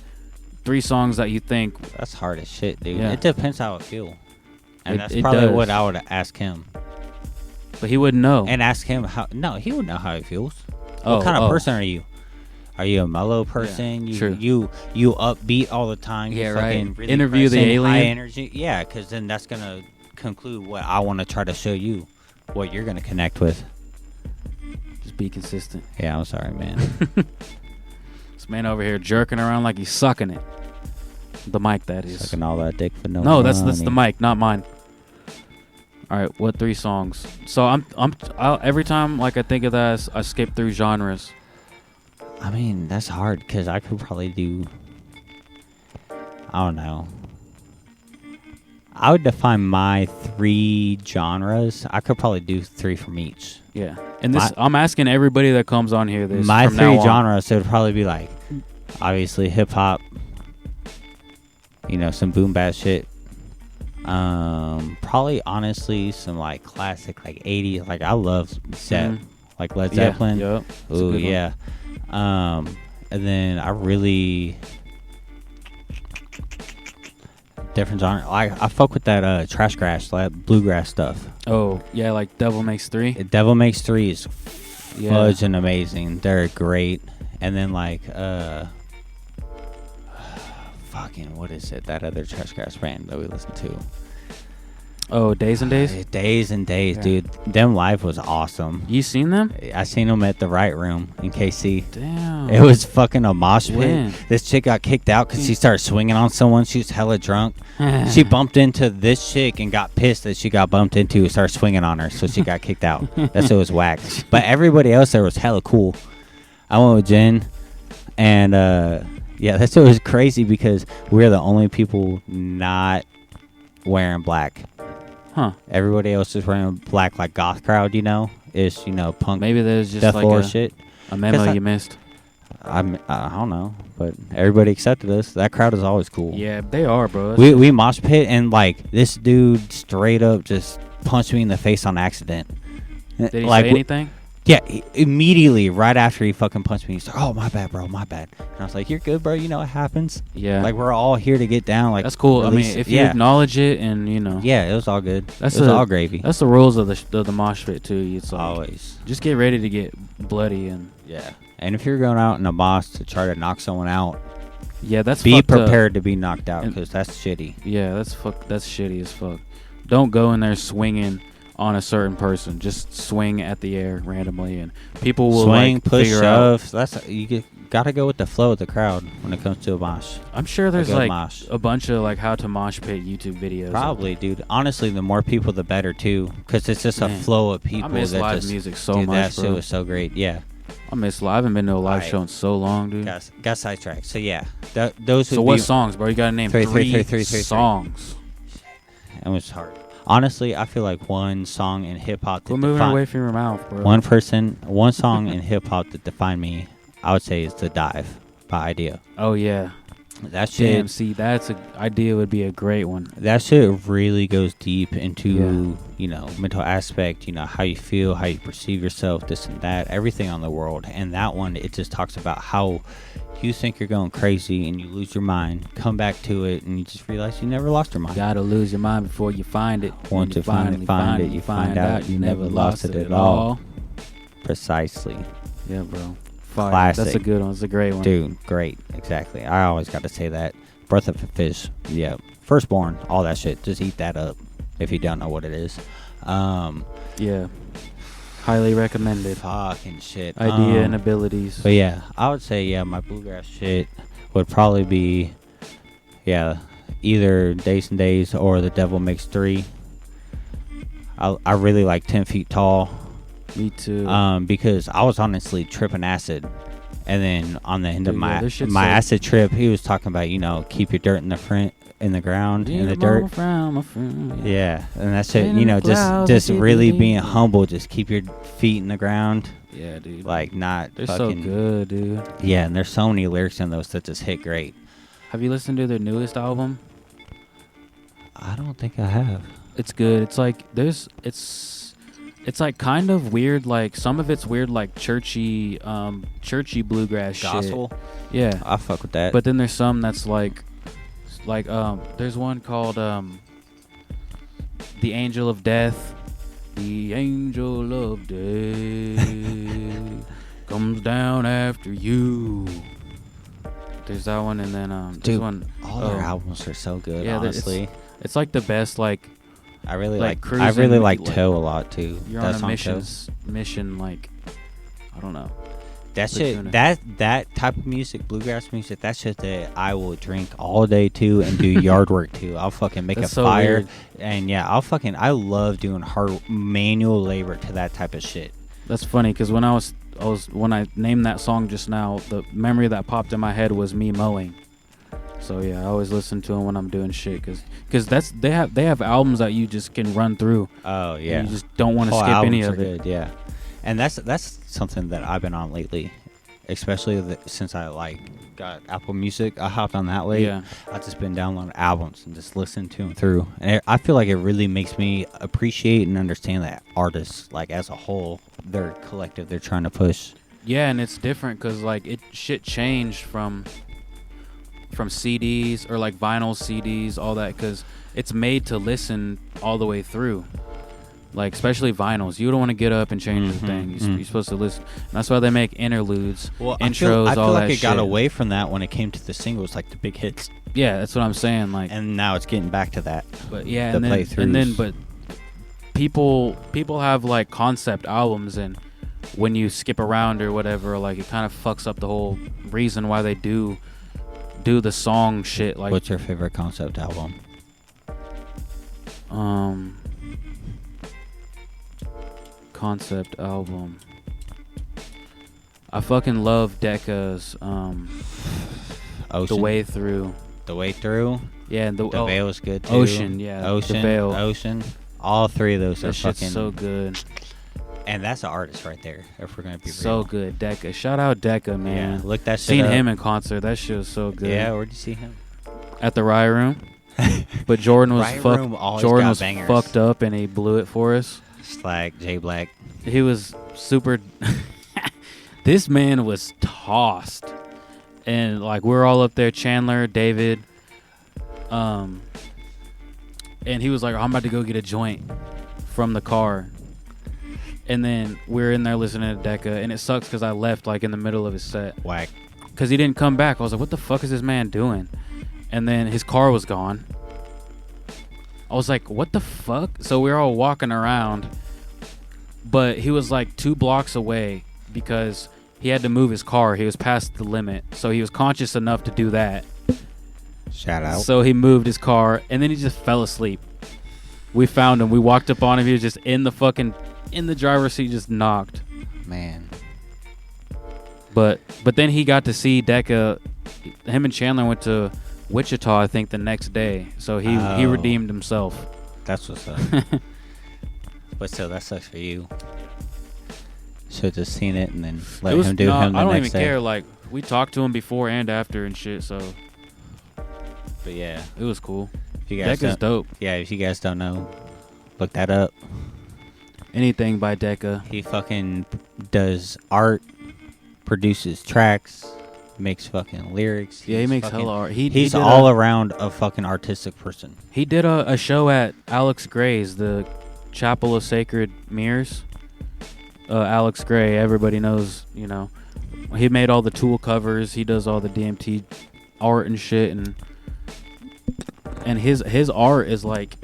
3 songs that you think. That's hard as shit, dude. Yeah. It depends how I feel. And that's It probably does. what I would ask him. But he wouldn't know. And ask him how. No, he would know how he feels. Oh, What kind of oh. person are you? Are you a mellow person? true. You upbeat all the time. You Yeah, fucking right. Really Interview the present, high alien. energy. Yeah, because then that's gonna conclude what I want to try to show you, what you're gonna connect with. Just be consistent. Yeah, I'm sorry, man. This man over here jerking around like he's sucking it. The mic, that is. Sucking all that dick for no. No, that's the money. mic, not mine. All right, what 3 songs? So I'll every time like I think of that, I skip through genres. I mean, that's hard because I could probably do. I don't know. I would define my 3 genres. I could probably do 3 from each. Yeah, and this I'm asking everybody that comes on here this. My from 3 now on. genres, it would probably be like, obviously hip hop. Some boom bap shit. Probably honestly some like classic like 80s. Like I love Zepp, like Led Zeppelin. Yeah, yep. That's a Ooh good one. yeah. And then I really different genre. I fuck with that trash grass, that bluegrass stuff. Oh yeah, like Devil Makes 3. Devil Makes 3 is Yeah. fudge and amazing. They're great. And then like fucking what is it? That other trash grass band that we listen to. Oh, Days and Days. Days and Days, Yeah. dude. Them live was awesome. You seen them? I seen them at the Right Room in KC. Damn. It was fucking a mosh pit. When? This chick got kicked out because she started swinging on someone. She was hella drunk. She bumped into this chick and got pissed that she got bumped into and started swinging on her, so she got kicked out. That's what was whack. But everybody else there was hella cool. I went with Jen, and yeah, that's what was crazy because we're the only people not wearing black. Huh? Everybody else is wearing black, like goth crowd, is punk. Maybe there's just death like lore a shit. memo you missed. I don't know, but everybody accepted us. That crowd is always cool. Yeah, they are, bro. We mosh pit and like this dude straight up just punched me in the face on accident. Did he like, say anything? Yeah, immediately right after he fucking punched me, he's like, "Oh, my bad, bro, my bad." And I was like, "You're good, bro. You know it happens. Yeah. Like we're all here to get down. Like That's cool. I release mean, it." if you acknowledge it and yeah, it was all good. That's it was all gravy. That's the rules of the mosh pit too. It's like, Always. just get ready to get bloody and Yeah. And if you're going out in a mosh to try to knock someone out, yeah, that's be fucked prepared up. to be knocked out because that's shitty. Yeah, that's shitty as fuck. Don't go in there swinging on a certain person. Just swing at the air randomly, and people will Swing, like push, figure shove. out. Gotta go with the flow of the crowd when it comes to a mosh. I'm sure there's good like mosh. a bunch of like how to mosh pit YouTube videos. Probably, dude. Honestly, the more people, the better too, because it's just a Man, flow of people. I miss that live just, music so dude, much, that bro. shit was so great. Yeah. I haven't been to a live Alright. show in so long, dude. Got sidetracked. So yeah, those. So would what be, songs, bro? You gotta name three songs. It was hard. Honestly, I feel like one song in hip hop. Quit moving away from your mouth, bro. One song in hip hop that defined me, I would say, is "The Dive" by Idea. Oh yeah. That shit. Damn, see, that's a idea would be a great one. That shit really goes deep into mental aspect. How you feel, how you perceive yourself, this and that, everything on the world. And that one, it just talks about how you think you're going crazy and you lose your mind, come back to it, and you just realize you never lost your mind. Gotta lose your mind before you find it. Once you finally find it, you find out you never lost it at all. Precisely. Yeah, bro. Fire. Classic. That's a good one. It's a great one. Dude, great. Exactly. I always got to say that. Breath of a Fish. Yeah. Firstborn. All that shit. Just eat that up if you don't know what it is. Yeah. Highly recommended. Fucking shit. Idea and abilities. But yeah, I would say, my bluegrass shit would probably be, either Days and Days or The Devil Makes Three. I really like 10 Feet Tall. Me too. Because I was honestly tripping acid, and then on the end of my acid trip, he was talking about keep your dirt in the ground in the dirt. Yeah, and that shit, just really being humble. Just keep your feet in the ground. Yeah, dude. Like not. They're fucking, so good, dude. Yeah, and there's so many lyrics in those that just hit great. Have you listened to their newest album? I don't think I have. It's good. It's like it's like kind of weird, like some of it's weird, like churchy bluegrass Gospel? shit. Yeah. I fuck with that. But then there's some that's like there's one called The Angel of Death. The angel of death comes down after you. There's that one, and then there's dude, one. All their albums are so good. Yeah, honestly, it's like the best. Like I really cruising, I really like Toe a lot too. You're That's on a mission. Like I don't know. That shit. That type of music, bluegrass music. That shit that I will drink all day too and do yard work too. I'll fucking make a fire, weird. And I love doing hard manual labor to that type of shit. That's funny because when when I named that song just now, the memory that popped in my head was me mowing. So yeah, I always listen to them when I'm doing shit because they have albums that you just can run through. Oh yeah, you just don't want to skip any of it. Good, yeah, and that's something that I've been on lately, especially since I got Apple Music. I hopped on that late. Yeah, I've just been downloading albums and just listening to them through, and I feel like it really makes me appreciate and understand that artists, like as a whole, their collective, they're trying to push. Yeah, and it's different because shit changed from CDs or like vinyl CDs, all that, because it's made to listen all the way through. Like especially vinyls, you don't want to get up and change the thing. You're supposed to listen. And that's why they make interludes, intros, I feel all like that it got shit. away from that when it came to the singles, like the big hits. Yeah, that's what I'm saying. Like, and now it's getting back to that. But yeah, but people have like concept albums, and when you skip around or whatever, like it kind of fucks up the whole reason why they do the song shit. Like, what's your favorite concept album? Concept album. I fucking love Decca's Ocean. The Way Through. The Way Through? Yeah, and the Veil is good too. Ocean, yeah. Ocean, the Veil. Ocean. All three of those that are shit's fucking so good. And that's an artist right there, if we're gonna be so real. good. Decca. Shout out Decca, man. Yeah, look that shit Seen up. him in concert. That shit was so good. Yeah, where'd you see him? At the Riot Room. But Jordan was fucked up and he blew it for us. Slag, J Black. He was super. This man was tossed, and like we're all up there. Chandler, David, and he was like, "I'm about to go get a joint from the car." And then we're in there listening to Decca, and it sucks because I left like in the middle of his set. Whack. Because he didn't come back. I was like, what the fuck is this man doing? And then his car was gone. I was like, what the fuck? So we were all walking around, but he was like 2 blocks away because he had to move his car. He was past the limit. So he was conscious enough to do that. Shout out. So he moved his car, and then he just fell asleep. We found him. We walked up on him. He was just in the driver's seat, just knocked. Man. But then he got to see Decca. Him and Chandler went to Wichita, I think, the next day. So he redeemed himself. That's what's up. But still, that sucks for you. Should have just seen it and then let him do him the next day. I don't even care. Like, we talked to him before and after and shit, so. But yeah. It was cool. Decca's dope. Yeah, if you guys don't know, look that up. Anything by Decca. He fucking does art, produces tracks, makes fucking lyrics. Yeah, he makes hella art. He's all around a fucking artistic person. He did a show at Alex Gray's, the Chapel of Sacred Mirrors. Alex Gray, everybody knows, you know. He made all the Tool covers. He does all the DMT art and shit, and his art is like,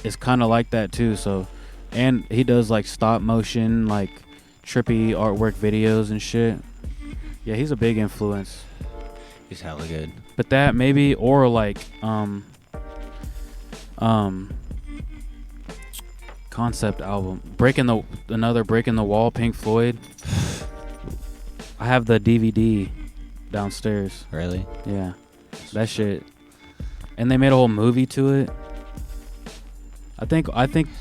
it's kind of like that too. So, and he does like stop motion, like trippy artwork videos and shit. Yeah, he's a big influence. He's hella good. But that maybe, or like concept album, Breaking the Wall, Pink Floyd. I have the DVD downstairs. Really? Yeah, that shit. And they made a whole movie to it. I think,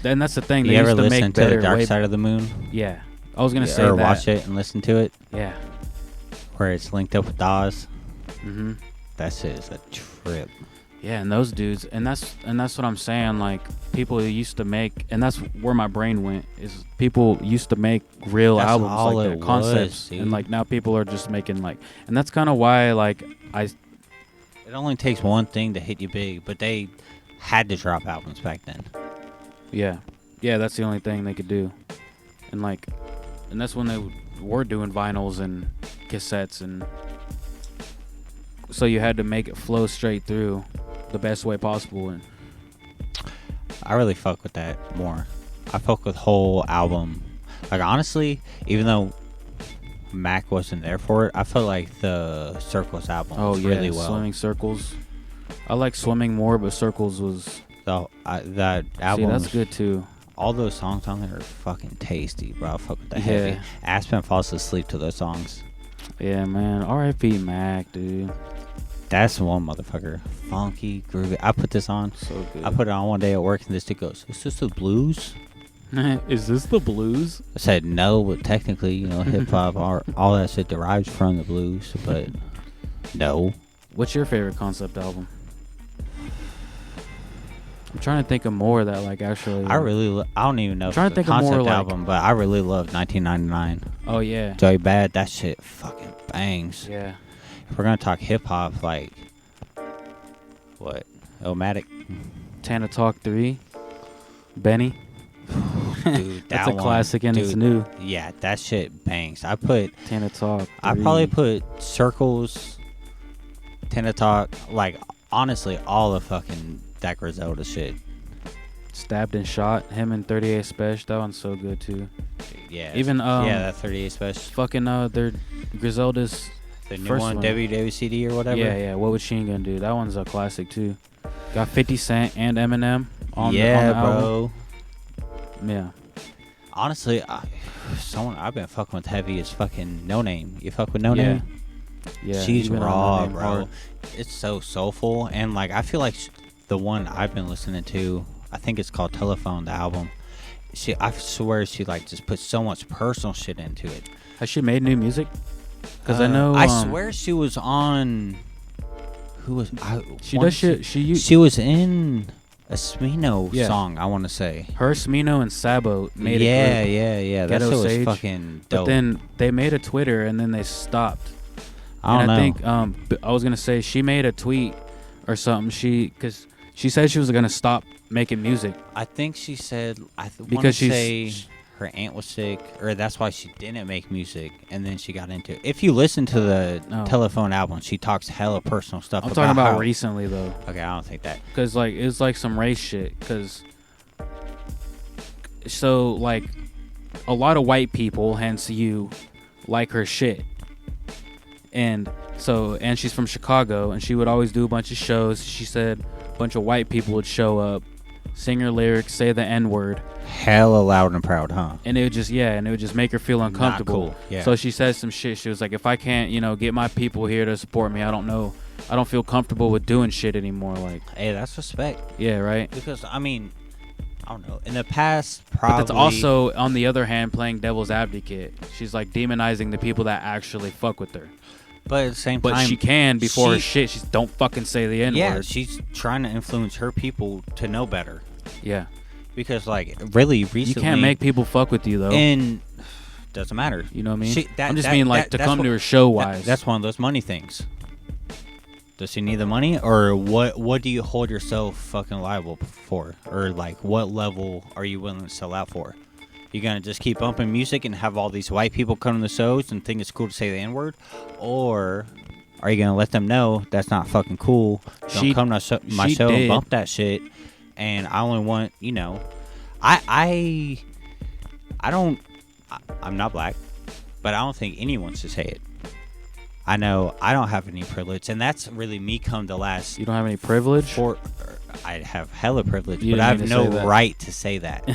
and that's the thing. You they ever used to listen make to better, The Dark Side of the Moon? Yeah, I was gonna say or that. watch it and listen to it. Yeah. Where it's linked up with Dawes. Mm-hmm. That shit is a trip. Yeah, and those dudes, and that's what I'm saying. Like, people used to make, and that's where my brain went. Is people used to make real That's albums, all like it their concepts, was, and like now people are just making like, and that's kind of why like It only takes one thing to hit you big, but they had to drop albums back then. yeah, that's the only thing they could do, and like, and that's when they were doing vinyls and cassettes, and so you had to make it flow straight through the best way possible. And I really fuck with that more. I fuck with whole album. Like, honestly, even though Mac wasn't there for it, I felt like the Circles album was really well. Swimming Circles. I like Swimming more, but Circles was... that album... See, that's good too. All those songs on there are fucking tasty, bro. I fuck with that heavy. Aspen falls asleep to those songs. Yeah, man. R.I.P. Mac, dude. That's one motherfucker. Funky, groovy. I put this on. So good. I put it on one day at work, and this dude goes, "Is this the blues?" Is this the blues? I said no, but technically, you know, hip hop, all that shit derives from the blues, but no. What's your favorite concept album? I'm trying to think of more that like actually. I don't even know. I'm trying to think of concept more like album, but I really love 1999. Oh yeah. Joey Bad, that shit fucking bangs. Yeah. If we're gonna talk hip hop, like what? Illmatic. Tana Talk 3. Benny. Dude, that's a classic and it's new. Yeah, that shit bangs. I put Tana Talk 3. I probably put Circles, Tana Talk, like honestly all the fucking that Griselda shit. Stabbed and Shot, him and 38 Special, that one's so good too. Yeah. Even yeah, that 38 Special. Fucking their Griselda's the new first one, WWCD or whatever. Yeah. What Would Machine Gun Do? That one's a classic too. Got 50 Cent and Eminem on the album. Yeah. Honestly, I've been fucking with heavy as fucking No Name. You fuck with No Name? Yeah. She's raw, bro. Hard. It's so soulful, and like I feel like the one I've been listening to, I think it's called Telephone, the album. I swear she like just put so much personal shit into it. Has she made new music? Because I know. I swear she was on. Who was? She does shit. She was in. a Smino Yeah. song, I want to say. Her, Smino, and Sabo made a group. Yeah. That Ghetto shit was Sage. fucking dope. But then they made a Twitter and then they stopped. I don't know. I think I was gonna say she made a tweet or something. Because she said she was gonna stop making music. I think she said Because say her aunt was sick, or that's why she didn't make music, and then she got into it. If you listen to the Telephone album, she talks hella personal stuff. I'm talking about how, recently though. Okay, I don't think that. Because like it's like some race shit. Because so like a lot of white people, hence you, like her shit. And she's from Chicago, and she would always do a bunch of shows. She said a bunch of white people would show up, sing her lyrics, say the N-word. Hella loud and proud, huh? And it would just make her feel uncomfortable. Not cool. Yeah. So she said some shit. She was like, if I can't, get my people here to support me, I don't feel comfortable with doing shit anymore. Like, hey, that's respect. Yeah, right? Because, I mean, I don't know. In the past, probably. But that's also, on the other hand, playing devil's advocate. She's like demonizing the people that actually fuck with her. But at the same time, but she can before her shit. She's don't fucking say the N-word. Yeah, she's trying to influence her people to know better. Yeah. Because, like, really recently... You can't make people fuck with you, though. And doesn't matter. You know what I mean? I'm just mean, like, to come to her show-wise. That's one of those money things. Does she need the money? Or what do you hold yourself fucking liable for? Or, like, what level are you willing to sell out for? You gonna just keep bumping music and have all these white people come to the shows and think it's cool to say the N-word? Or are you gonna let them know that's not fucking cool? Don't come to my show and bump that shit. And I only want, I'm not black, but I don't think anyone should say it. I know I don't have any privilege, and that's really me come to last. You don't have any privilege? I have hella privilege, but I have no right to say that.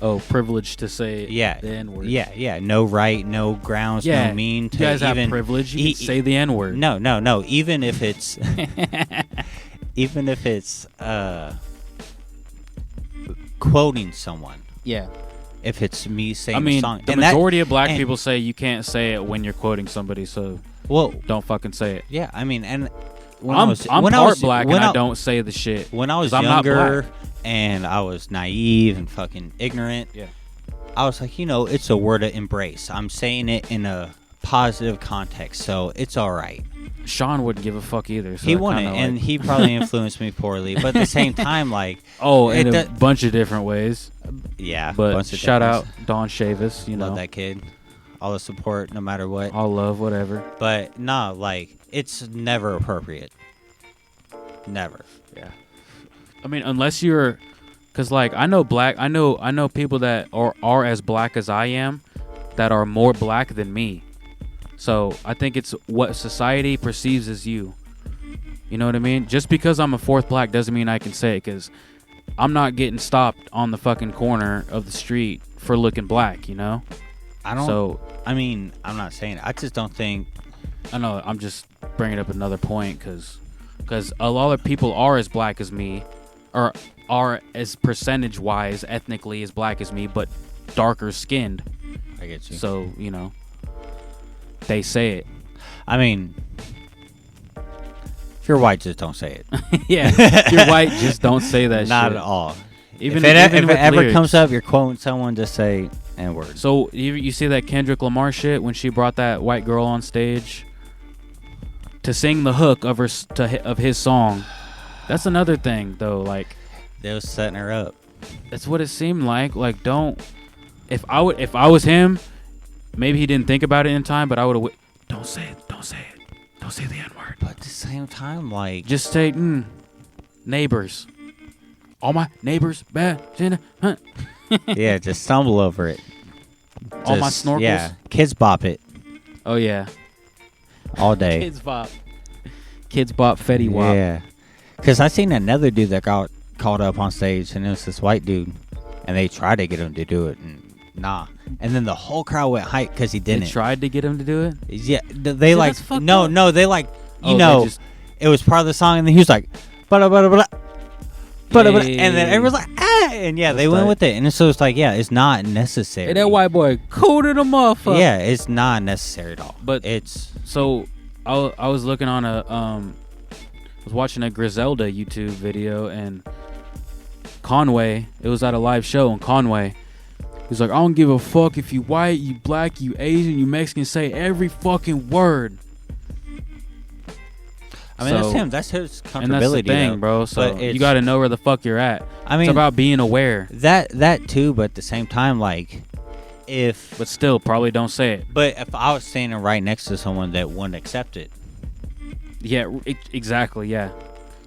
Oh, privilege to say the N-word. Yeah. No right, no grounds, no mean to you guys have privilege. You can say the N-word. No. Even if it's... quoting someone. Yeah. If it's me saying a song. The majority of black people say you can't say it when you're quoting somebody, so don't fucking say it. Yeah, I mean, and I'm part black and I don't say the shit. When I was younger and I was naive and fucking ignorant, I was like, it's a word to embrace. I'm saying it in a positive context, so it's all right. Sean wouldn't give a fuck either. So he wouldn't, and he probably influenced me poorly. But at the same time, like... Oh, in a bunch of different ways. Yeah. But shout out Don Chavis, Love that kid. All the support, no matter what. All love, whatever. But, no, like, it's never appropriate. Never. Yeah. I mean, unless you're... Because, like, I know people that are as black as I am that are more black than me. So I think it's what society perceives as you. You know what I mean? Just because I'm a fourth black doesn't mean I can say it, because I'm not getting stopped on the fucking corner of the street for looking black, I'm not saying it. I just don't think... I know, I'm just bringing up another point, because a lot of people are as black as me, or are as percentage-wise, ethnically as black as me, but darker skinned. I get you. So, they say it. I mean, if you're white, just don't say it. Yeah, if you're white, just don't say that shit. Not at all. Even if it ever lyrics. comes up, you're quoting someone, just say N-word. So you see that Kendrick Lamar shit when she brought that white girl on stage to sing the hook of his song. That's another thing, though. Like, they was setting her up. That's what it seemed like. Like, if I was him. Maybe he didn't think about it in time, but I would have... Don't say it. Don't say the N-word. But at the same time, like... Just say, neighbors. All my neighbors, bad, huh? Yeah, just stumble over it. All my snorkels? Yeah, kids bop it. Oh, yeah. All day. Kids bop Fetty Wap. Yeah. Because I seen another dude that got called up on stage, and it was this white dude, and they tried to get him to do it, and nah. And then the whole crowd went hype because he didn't. They tried to get him to do it? Yeah. They like... No, they like... it was part of the song, and then he was like... Blah, blah, blah, blah, blah, and then everyone's like... Ah! And yeah, they went with it. And so it's like, yeah, it's not necessary. Hey, that white boy coded him off. Yeah, it's not necessary at all. But it's... So, I was looking on I was watching a Griselda YouTube video, and Conway. It was at a live show in Conway. He's like, I don't give a fuck if you white, you black, you Asian, you Mexican. Say every fucking word. I mean, that's him. That's his comfortability, and that's the thing, though. bro. So you got to know where the fuck you're at. I mean, it's about being aware. That too, but at the same time, like, but still, probably don't say it. But if I was standing right next to someone that wouldn't accept it. Yeah, exactly, yeah.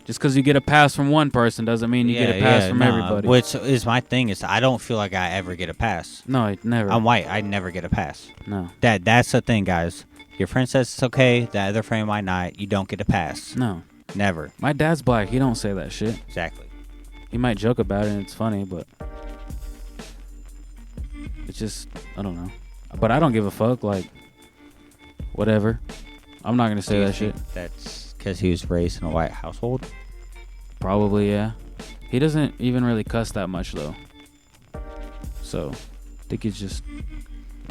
Just because you get a pass from one person doesn't mean you get a pass from everybody. Which is my thing, is I don't feel like I ever get a pass. No, never. I'm white. I never get a pass. No. That's the thing, guys. Your friend says it's okay. The other friend might not. You don't get a pass. No. Never. My dad's black. He don't say that shit. Exactly. He might joke about it and it's funny, but it's just, I don't know. But I don't give a fuck. Like, whatever. I'm not going to say that shit. That's because he was raised in a white household? Probably, yeah. He doesn't even really cuss that much, though. So, I think it's just...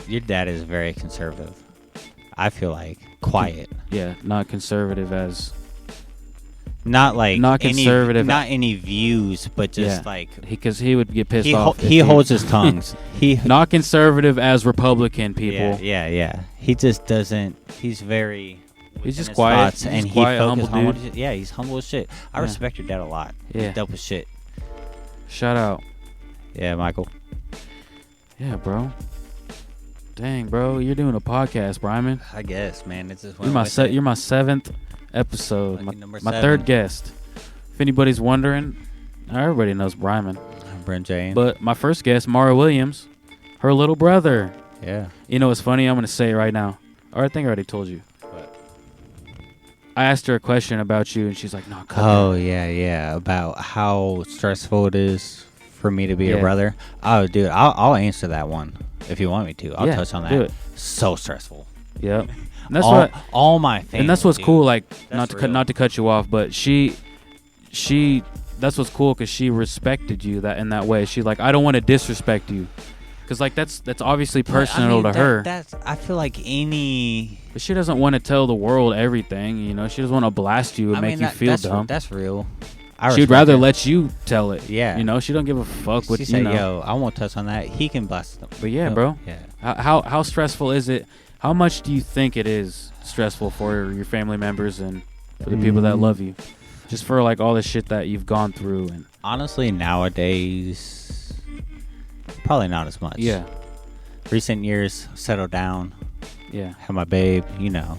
Your dad is very conservative. I feel like quiet. Yeah, not conservative as... Not like not conservative. Not any views, but just like... Because he would get pissed off. He holds his tongues. Not conservative as Republican people. Yeah. He just doesn't... He's very... He's just quiet. He's and quiet, humble dude. Yeah, he's humble as shit. I respect your dad a lot. Yeah. He's dope as shit. Shout out. Yeah, Michael. Yeah, bro. Dang, bro. You're doing a podcast, Bryman. I guess, man. It's just you're my seventh episode. My third guest. If anybody's wondering, everybody knows Bryman. Brimjob. But my first guest, Mara Williams, her little brother. Yeah. You know what's funny? I'm going to say it right now. Or I think I already told you. I asked her a question about you, and she's like, "No." Oh yeah, about how stressful it is for me to be a brother. Oh, dude, I'll answer that one if you want me to. I'll touch on that. Do it. So stressful. Yep. And that's all my family. And that's what's cool. Like, that's not to cut you off, but she that's what's cool because she respected you in that way. She's like, I don't want to disrespect you. Because, like, that's obviously personal to her. I feel like any... But she doesn't want to tell the world everything, you know? She doesn't want to blast you and make you feel dumb. That's real. She'd rather let you tell it. Yeah. You know? She don't give a fuck what, she said, yo, I won't touch on that. He can blast them. But, yeah, bro. Yeah. How stressful is it? How much do you think it is stressful for your family members and for the people that love you? Just for, like, all the shit that you've gone through. And honestly, nowadays... Probably not as much. Yeah. Recent years, settled down. Yeah. Have my babe, you know.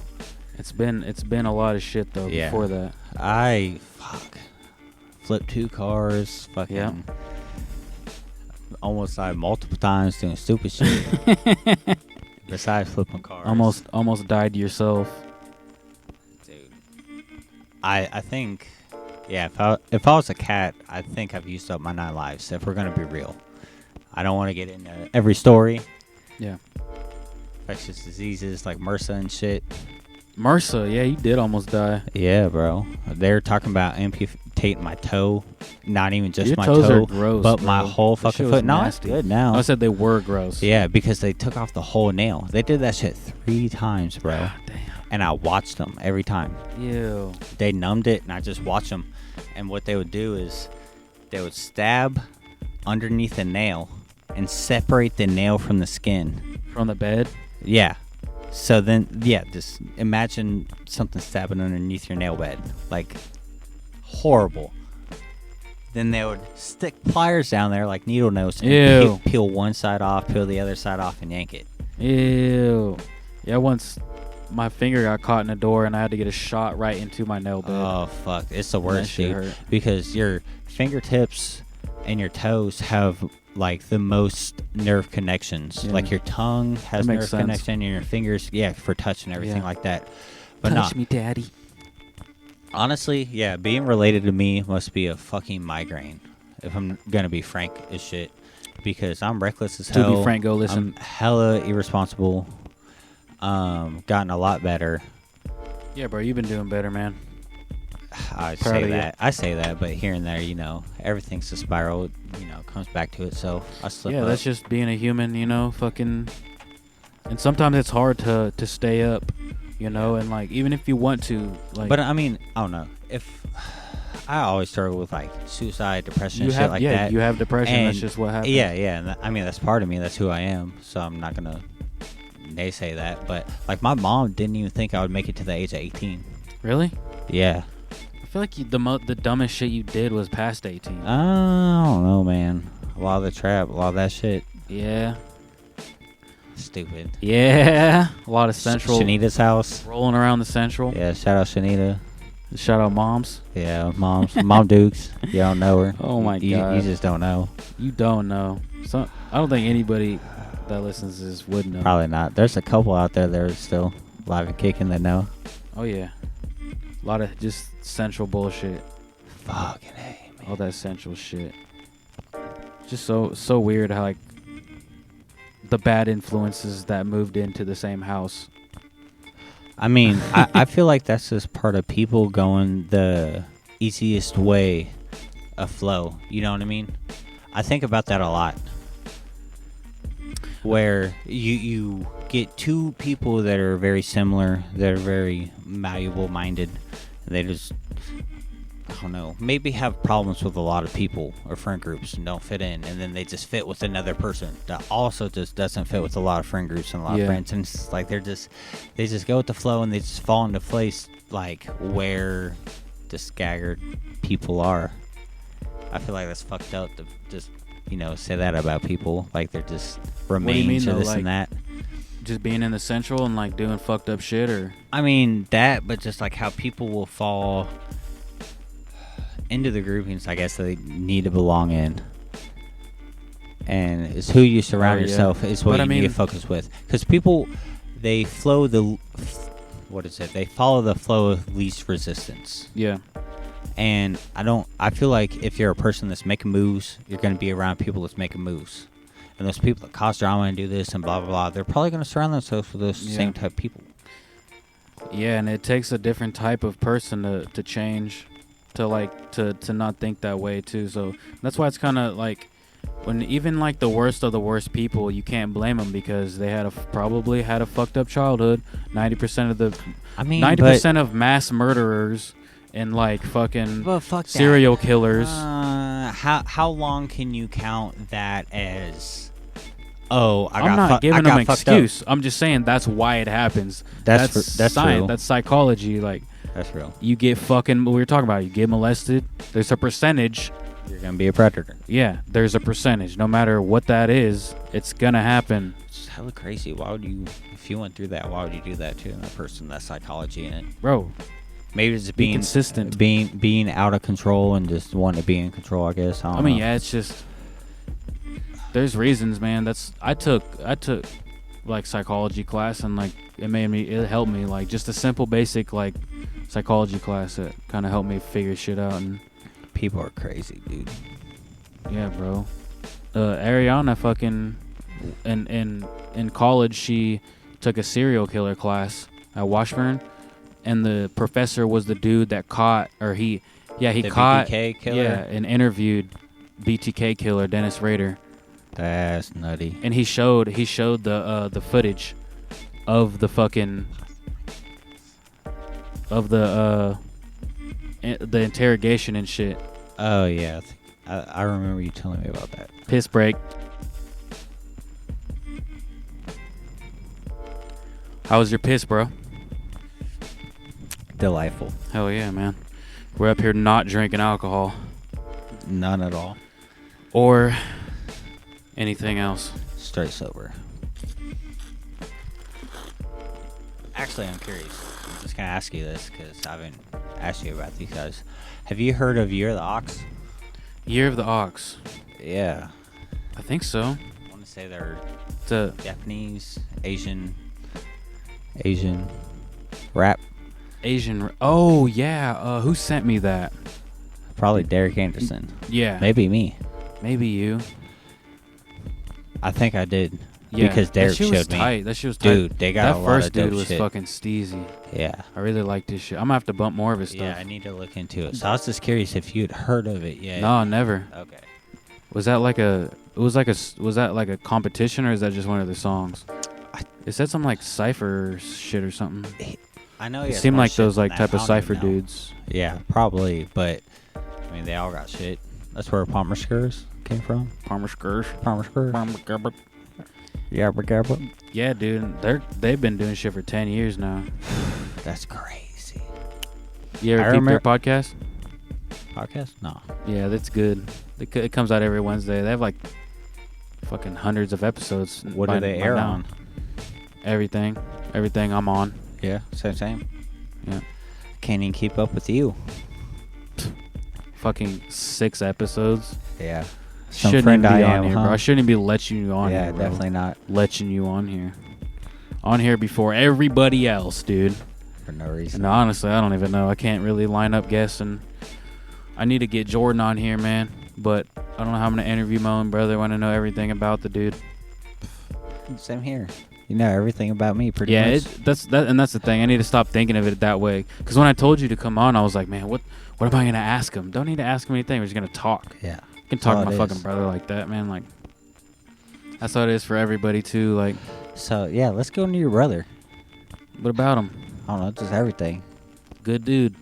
It's been a lot of shit though before that. I flipped 2 cars, fucking. Yeah. Almost died multiple times doing stupid shit. Besides flipping cars. Almost died yourself. Dude. I think, yeah, if I was a cat, I think I've used up my 9 lives, if we're gonna be real. I don't want to get into every story. Yeah. Infectious diseases like MRSA and shit. MRSA, yeah, you did almost die. Yeah, bro. They're talking about amputating my toe. Not even just my toes toe, are gross, but bro. my whole fucking foot. No, it's good now. I said they were gross. Yeah, because they took off the whole nail. They did that shit 3 times, bro. God damn. And I watched them every time. Ew. They numbed it, and I just watched them. And what they would do is they would stab underneath a nail and separate the nail from the skin. From the bed? Yeah. So then, yeah, just imagine something stabbing underneath your nail bed. Like, horrible. Then they would stick pliers down there like needle nose and peel one side off, peel the other side off, and yank it. Ew. Yeah, once my finger got caught in a door and I had to get a shot right into my nail bed. Oh, fuck. It's the worst, dude. Because your fingertips and your toes have like the most nerve connections. Like your tongue has nerve connection, and your fingers, for touch and everything like that. But touch me, daddy. Honestly, yeah, being related to me must be a fucking migraine. If I'm gonna be frank as shit, because I'm reckless as hell. To be frank, go listen. I'm hella irresponsible. Gotten a lot better. Yeah, bro, you've been doing better, man. I say that, but here and there, you know, everything's a spiral. You know, comes back to itself. I slip up. That's just being a human, you know, fucking. And sometimes it's hard to stay up, you know, and like even if you want to, like. But I mean, I don't know if I always struggle with like suicide, depression, and shit have like yeah, that. you have depression. And That's just what happens. Yeah, yeah. And I mean, that's part of me. That's who I am. So I'm not gonna naysay that. But like, my mom didn't even think I would make it to the age of 18. Really? Yeah. I feel like the dumbest shit you did was past 18. I don't know, man. A lot of the trap, a lot of that shit. Yeah. Stupid. Yeah. A lot of central. Shanita's house. Rolling around the central. Yeah, shout out Shanita. Shout out moms. Yeah, Mom Dukes. You don't know her. Oh my God. You just don't know. You don't know. I don't think anybody that listens to this would know. Probably not. There's a couple out there that are still live and kicking that know. Oh yeah. A lot of just central bullshit. Fucking hey, man. All that central shit. Just so weird how like the bad influences that moved into the same house. I mean, I feel like that's just part of people going the easiest way of flow. You know what I mean? I think about that a lot. Where you get two people that are very similar, that are very malleable minded, and they just, I don't know, maybe have problems with a lot of people or friend groups and don't fit in, and then they just fit with another person that also just doesn't fit with a lot of friend groups and a lot of friends, and it's like they just go with the flow and they just fall into place like where the scattered people are. I feel like that's fucked up to just, say that about people, like they're just remains or this and that. Just being in the central and like doing fucked up shit, or I mean that, but just like how people will fall into the groupings, I guess, that they need to belong in, and it's who you surround yourself is what need to focus with, because people, they follow the flow of least resistance. Yeah. And I feel like if you're a person that's making moves, you're going to be around people that's making moves. And those people that cause drama and do this and blah, blah, blah, they're probably going to surround themselves with those same type of people. Yeah, and it takes a different type of person to change, to not think that way too. So that's why it's kind of like, when even like the worst of the worst people, you can't blame them because they probably had a fucked up childhood. 90% of mass murderers and like fucking serial killers. How long can you count that as? Oh, I'm not giving them an excuse. I'm just saying that's why it happens. That's science. Real. That's psychology. Like, that's real. You get fucking. What we were talking about. You get molested. There's a percentage. You're gonna be a predator. Yeah, there's a percentage. No matter what that is, it's gonna happen. It's hella crazy. Why would you? If you went through that, why would you do that to that person? That psychology in it, bro. Maybe it's being consistent, being out of control and just wanting to be in control. I guess. I mean, yeah, it's just there's reasons, man. I took like psychology class, and like it helped me, like just a simple basic like psychology class that kind of helped me figure shit out. And people are crazy, dude. Yeah, bro. Ariana fucking in college, she took a serial killer class at Washburn. And the professor was the dude that caught, or he caught, BTK killer? Yeah, and interviewed BTK killer Dennis Rader. That's nutty. And he showed the footage of the fucking the interrogation and shit. Oh yeah, I remember you telling me about that. Piss break. How was your piss, bro? Delightful. Hell yeah, man. We're up here not drinking alcohol. None at all. Or anything else. Straight sober. Actually, I'm curious. I'm just going to ask you this because I haven't asked you about these guys. Have you heard of Year of the Ox? Year of the Ox? Yeah. I think so. I want to say they're Japanese, Asian rap. Oh yeah, who sent me that? Probably Derek Anderson. Yeah, maybe me. Maybe you. I think I did. Yeah, because Derek showed me. Tight. That shit was tight. Dude, they got a lot of dope shit. That first dude was fucking steezy. Yeah, I really like this shit. I'm gonna have to bump more of his stuff. Yeah, I need to look into it. So I was just curious if you'd heard of it yet. No, never. Okay. Was that like a competition, or is that just one of the songs? It said some like cypher shit or something. I know. It seemed like those like type of cypher dudes. Yeah, probably. But I mean, they all got shit. That's where Palmer Skurs came from. Palmer Skurs. Palmer Skurs. Yeah, dude. They've been doing shit for 10 years now. That's crazy. You ever peep their podcast? Podcast? No. Yeah, that's good. It comes out every Wednesday. They have like fucking hundreds of episodes. What do they air on? Everything I'm on. Yeah, same. Yeah. Can't even keep up with you. Fucking 6 episodes. Yeah. Shouldn't even be on here, bro. I shouldn't even be letting you on here. Yeah, definitely not. Letting you on here. On here before everybody else, dude. For no reason. And honestly, I don't even know. I can't really line up guests, and I need to get Jordan on here, man. But I don't know how I'm gonna interview my own brother when I know everything about the dude. Same here. You know everything about me, pretty much. Yeah, that's the thing. I need to stop thinking of it that way. Because when I told you to come on, I was like, man, what am I gonna ask him? Don't need to ask him anything. We're just gonna talk. Yeah. I can talk to my fucking brother like that, man. Like, that's how it is for everybody too. Like, so yeah, let's go into your brother. What about him? I don't know, just everything. Good dude.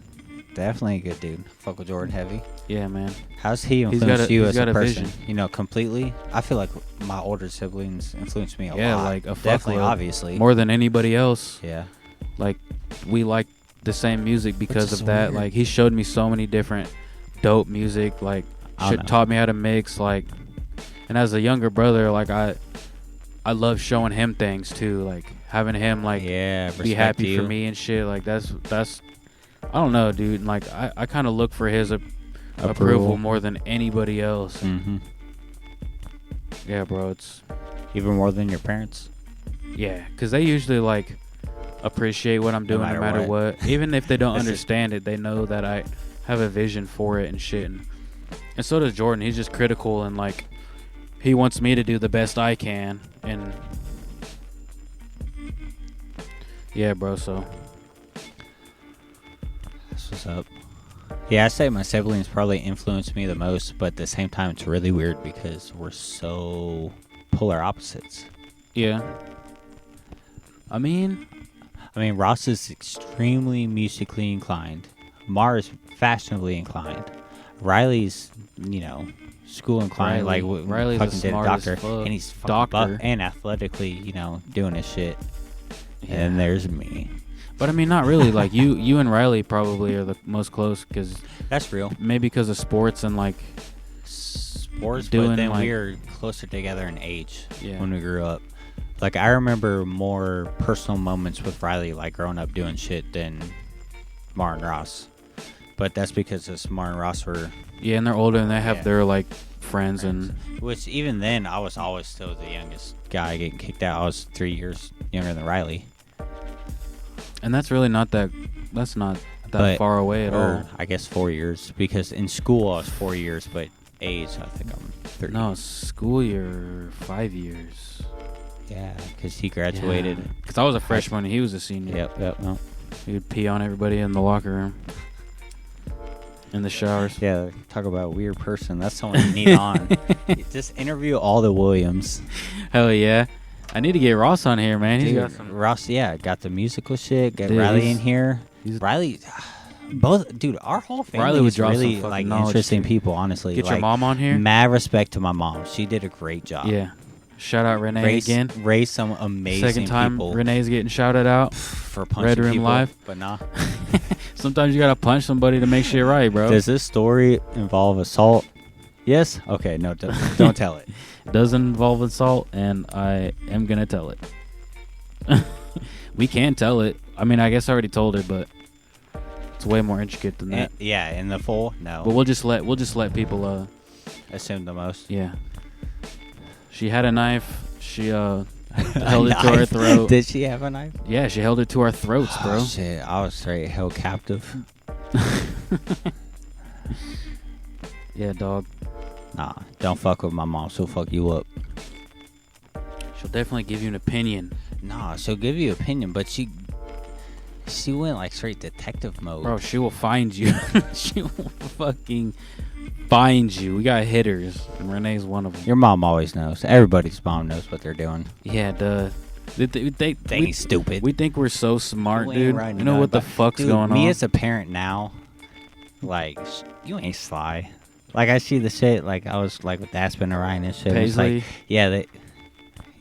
Definitely a good dude. Fuck with Jordan heavy. Yeah, man. How's he influenced you as a person? Vision. You know, completely. I feel like my older siblings influenced me a lot. Yeah, like a definitely, obviously, more than anybody else. Yeah. Like, we like the same music because of that. Weird. Like, he showed me so many different dope music. Like, taught me how to mix. Like, and as a younger brother, like I love showing him things too. Like having him like be happy for me and shit. Like that's I don't know, dude. Like I kind of look for his approval more than anybody else. Mm-hmm. Yeah, bro. It's even more than your parents. Yeah, because they usually like appreciate what I'm doing no matter what. Even if they don't understand it, they know that I have a vision for it and shit. And so does Jordan. He's just critical and like he wants me to do the best I can. And yeah, bro. So that's what's up. Yeah, I say my siblings probably influenced me the most, but at the same time, it's really weird because we're so polar opposites. Yeah. I mean, Ross is extremely musically inclined. Mars fashionably inclined. Riley's, school inclined. Riley's fucking did a doctor, and he's fucking and athletically, doing his shit. Yeah. And there's me. But I mean, not really. Like you and Riley probably are the most close because that's real. Maybe because of sports and like sports, but then we were closer together in age when we grew up. Like I remember more personal moments with Riley, like growing up doing shit than Mar and Ross. But that's because Mar and Ross were and they're older and they have their like friends and which even then I was always still the youngest guy getting kicked out. I was 3 years younger than Riley. And that's really not that. That's not that far away at all. I guess 4 years because in school I was 4 years, but age I think I'm 30. No, school year 5 years. Yeah, because he graduated. Because I was a freshman and he was a senior. Yep. No. He would pee on everybody in the locker room, in the showers. Yeah, talk about weird person. That's someone you need on. Just interview all the Williams. Hell yeah. I need to get Ross on here, man. He's got some Ross, got the musical shit. Get Riley in here. Riley, our whole family is really like interesting people. Honestly, get your mom on here. Mad respect to my mom. She did a great job. Yeah, shout out Renee again. Raised some amazing Second time people. Renee's getting shouted out for punching Red Room people, Live. But nah. Sometimes you gotta punch somebody to make shit right, bro. Does this story involve assault? Yes. Okay. No. Don't tell it. Doesn't involve assault, and I am gonna tell it. We can tell it. I mean, I guess I already told her, but it's way more intricate than that. In the full, no. But we'll just let people assume the most. Yeah. She had a knife. She held it to her throat. Did she have a knife? Yeah, she held it to our throats, bro. Oh, shit, I was straight held captive. Yeah, dog. Nah, don't fuck with my mom. She'll fuck you up. She'll definitely give you an opinion. Nah, she'll give you an opinion, but she went like straight detective mode. Bro, she will find you. She will fucking find you. We got hitters, and Renee's one of them. Your mom always knows. Everybody's mom knows what they're doing. Yeah, duh. They ain't stupid. We think we're so smart, dude. You know what the fuck's going on? Me as a parent now, Like, you ain't sly. Like, I see the shit, like, I was, like, with Aspen and Ryan and shit. It's Paisley. like,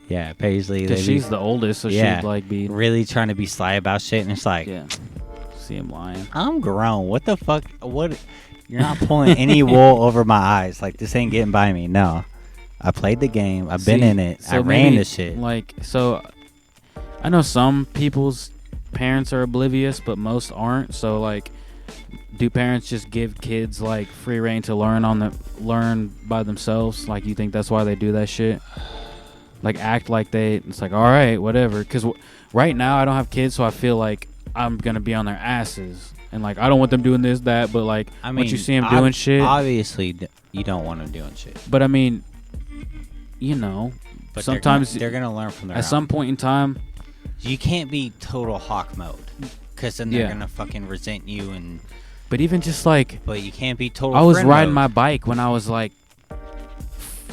yeah, Paisley. Because she's the oldest, so she'd, like, be... really trying to be sly about shit, and it's like... Yeah. See him lying. I'm grown. What the fuck? What? You're not pulling any wool over my eyes. Like, this ain't getting by me. No. I played the game. I've been in it. So I ran the shit. Like, so... I know some people's parents are oblivious, but most aren't. So, like... Do parents just give kids like free reign to learn by themselves? Like, you think that's why they do that shit? Like, act like it's like, all right, whatever. Because right now I don't have kids, so I feel like I'm gonna be on their asses, and like I don't want them doing this, that. But like, I mean, once you see them doing shit, obviously you don't want them doing shit. But I mean, you know, but sometimes they're gonna learn from their at some point in time. You can't be total hawk mode, because then they're gonna fucking resent you and. But even just like, but you can't be total. I was riding mode. my bike when I was like,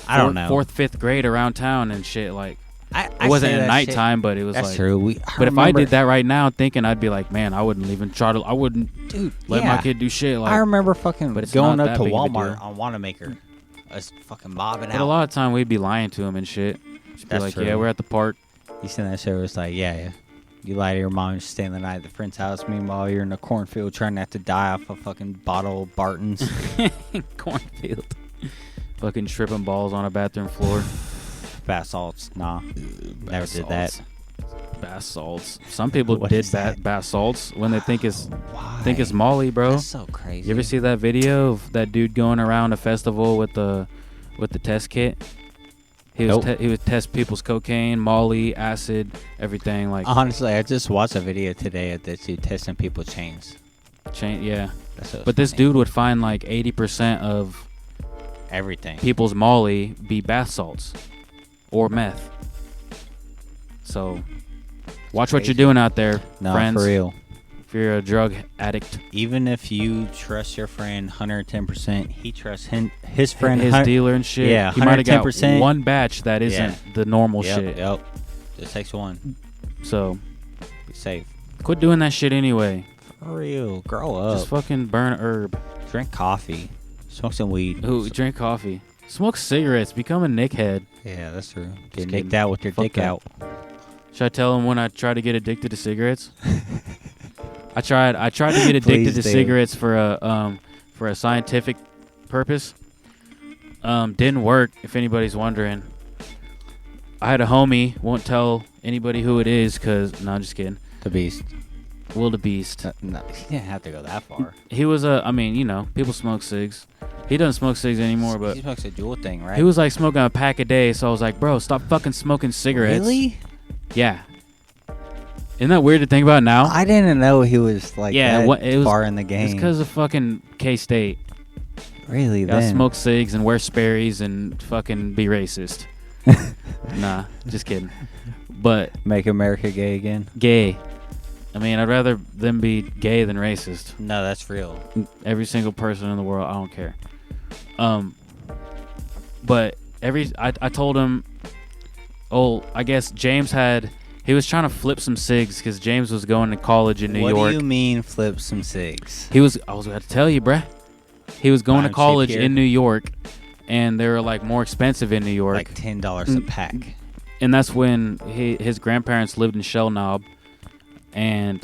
I don't know, 4th, 5th grade around town and shit. Like, I it wasn't at nighttime, but it was that's like. True. But if I did that right now, thinking I'd be like, man, I wouldn't even try to. I wouldn't, let my kid do shit. Like, I remember fucking going up to Walmart on Wanamaker, fucking mobbing out. But a lot of time we'd be lying to him and shit. Just be like, true. Yeah, we're at the park. You seen that show? It's like, yeah. You lie to your mom and stay the night at the friend's house. Meanwhile, you're in a cornfield trying not to die off a fucking bottle of Barton's. Cornfield. Fucking tripping balls on a bathroom floor. Bath salts. Nah. Never did that. Bath salts. Some people did bath salts when they think it's Molly, bro. That's so crazy. You ever see that video of that dude going around a festival with the test kit? He would test people's cocaine, Molly, acid, everything. Like, honestly, I just watched a video today of this dude testing people's chains. Yeah. But this dude would find like 80% of everything. People's Molly be bath salts or meth. So, watch what you're doing out there, friends. For real. If you're a drug addict, even if you trust your friend 110%, he trusts his friend, his dealer and shit. Yeah, he might have got one batch that isn't the normal shit. Yep, just takes one. So, be safe. Quit doing that shit anyway. For real, grow up. Just fucking burn a herb. Drink coffee. Smoke some weed. Ooh, drink coffee. Smoke cigarettes. Become a nickhead. Yeah, that's true. Get nicked out with your dick out. Should I tell him when I try to get addicted to cigarettes? I tried to get addicted to cigarettes for a scientific purpose. Didn't work, if anybody's wondering. I had a homie, won't tell anybody who it is, no, I'm just kidding. The Beast. Will the Beast. No, he didn't have to go that far. He was people smoke cigs. He doesn't smoke cigs anymore, but he smokes a Juul thing, right? He was like smoking a pack a day, so I was like, bro, stop fucking smoking cigarettes. Really? Yeah. Isn't that weird to think about now? I didn't know he was like that far in the game. It's because of fucking K-State. Really? Gotta smoke cigs and wear Sperry's and fucking be racist. Nah, just kidding. But make America gay again? Gay. I mean, I'd rather them be gay than racist. No, that's real. Every single person in the world, I don't care. But I told him, I guess James he was trying to flip some cigs because James was going to college in New York. What do you mean flip some cigs? I was about to tell you, bruh. He was going to college in New York, and they were like more expensive in New York. Like $10 a pack. And that's when his grandparents lived in Shell Knob, and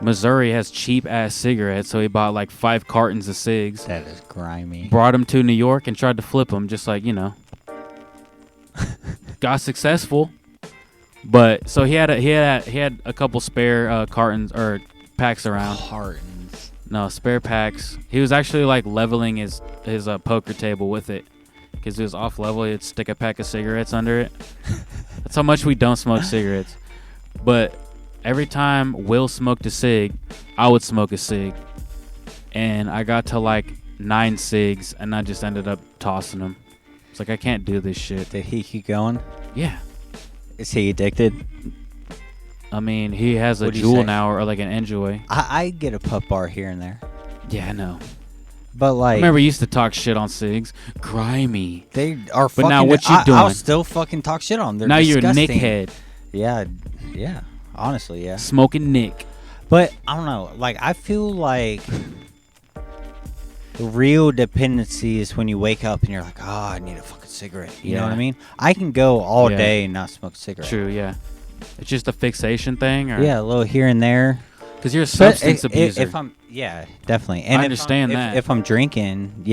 Missouri has cheap ass cigarettes, so he bought like 5 cartons of cigs. That is grimy. Brought them to New York and tried to flip them, just like, got successful. But so he had a couple spare cartons or packs around. Cartons. No, spare packs. He was actually like leveling his poker table with it, because it was off level. He'd stick a pack of cigarettes under it. That's how much we don't smoke cigarettes. But every time Will smoked a cig, I would smoke a cig, and I got to like 9 cigs, and I just ended up tossing them. It's like, I can't do this shit. Did he keep going? Yeah. Is he addicted? I mean, he has a Juul now, or like an Enjoy. I get a puff bar here and there. Yeah, I know. But like, I remember you used to talk shit on cigs. Grimy. They are. But now what you doing? I'll still fucking talk shit on them. Now disgusting. You're a nickhead. Yeah. Honestly, yeah. Smoking Nick. But I don't know. Like, I feel like real dependency is when you wake up and you're like, oh, I need a fucking cigarette. You know what I mean? I can go all day and not smoke a cigarette. True, yeah. It's just a fixation thing? Or? Yeah, a little here and there. Because you're a substance abuser. If I'm, definitely. And I understand that. If I'm drinking,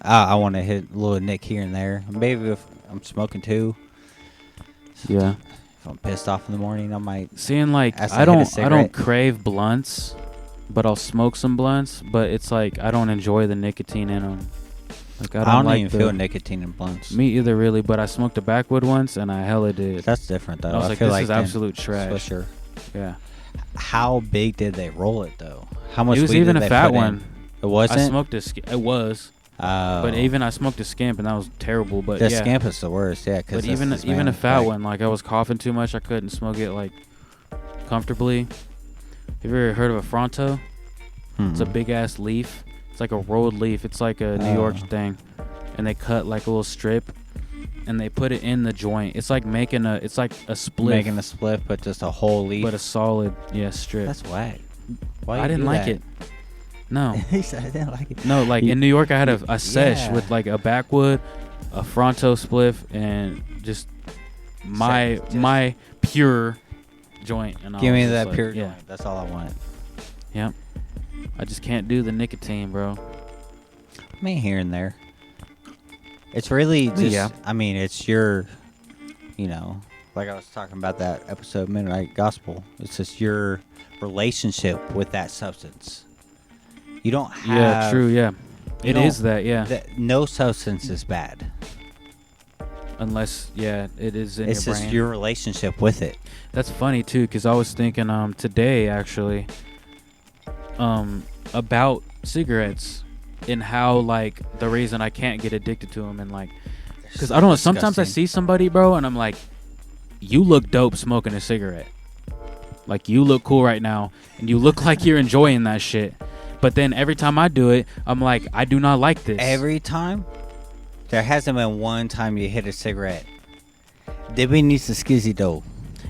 I want to hit a little nick here and there. Maybe if I'm smoking too. Yeah. If I'm pissed off in the morning, I might. Seeing like I don't crave blunts, but I'll smoke some blunts. But it's like I don't enjoy the nicotine in them. Like I don't even feel nicotine in blunts. Me either, really. But I smoked a backwood once, and I hella did. That's different though. And I was like, this is absolute trash. Swisher. Yeah. How big did they roll it though? How much? It was weed even did a they fat put one. In? It wasn't. I smoked it was. But even I smoked a skimp, and that was terrible. But the skimp is the worst. Yeah. But even a fat one, like I was coughing too much, I couldn't smoke it like comfortably. Have you ever heard of a Fronto? It's a big ass leaf. It's like a rolled leaf. It's like a New York thing, and they cut like a little strip, and they put it in the joint. It's like it's like a split. Making a split, but just a whole leaf. But a solid, strip. That's whack. Why I didn't like it. No. He said I didn't like it. No, like in New York, I had a sesh with like a backwood, a Fronto spliff, and just my pure joint. And give me that like, pure joint. That's all I want. Yep. I just can't do the nicotine, bro. I mean, here and there. It's really just, I mean, it's your, like I was talking about that episode, Midnight Gospel. It's just your relationship with that substance. You don't have... Yeah, true, yeah. It is that, yeah. No substance is bad. Unless, it is in your brain. It's just your relationship with it. That's funny, too, because I was thinking today, actually, about cigarettes and how, like, the reason I can't get addicted to them and, like... Because I don't know, sometimes I see somebody, bro, and I'm like, you look dope smoking a cigarette. Like, you look cool right now, and you look like you're enjoying that shit. But then every time I do it, I'm like, I do not like this. Every time? There hasn't been one time you hit a cigarette. Did we need to skizzy though?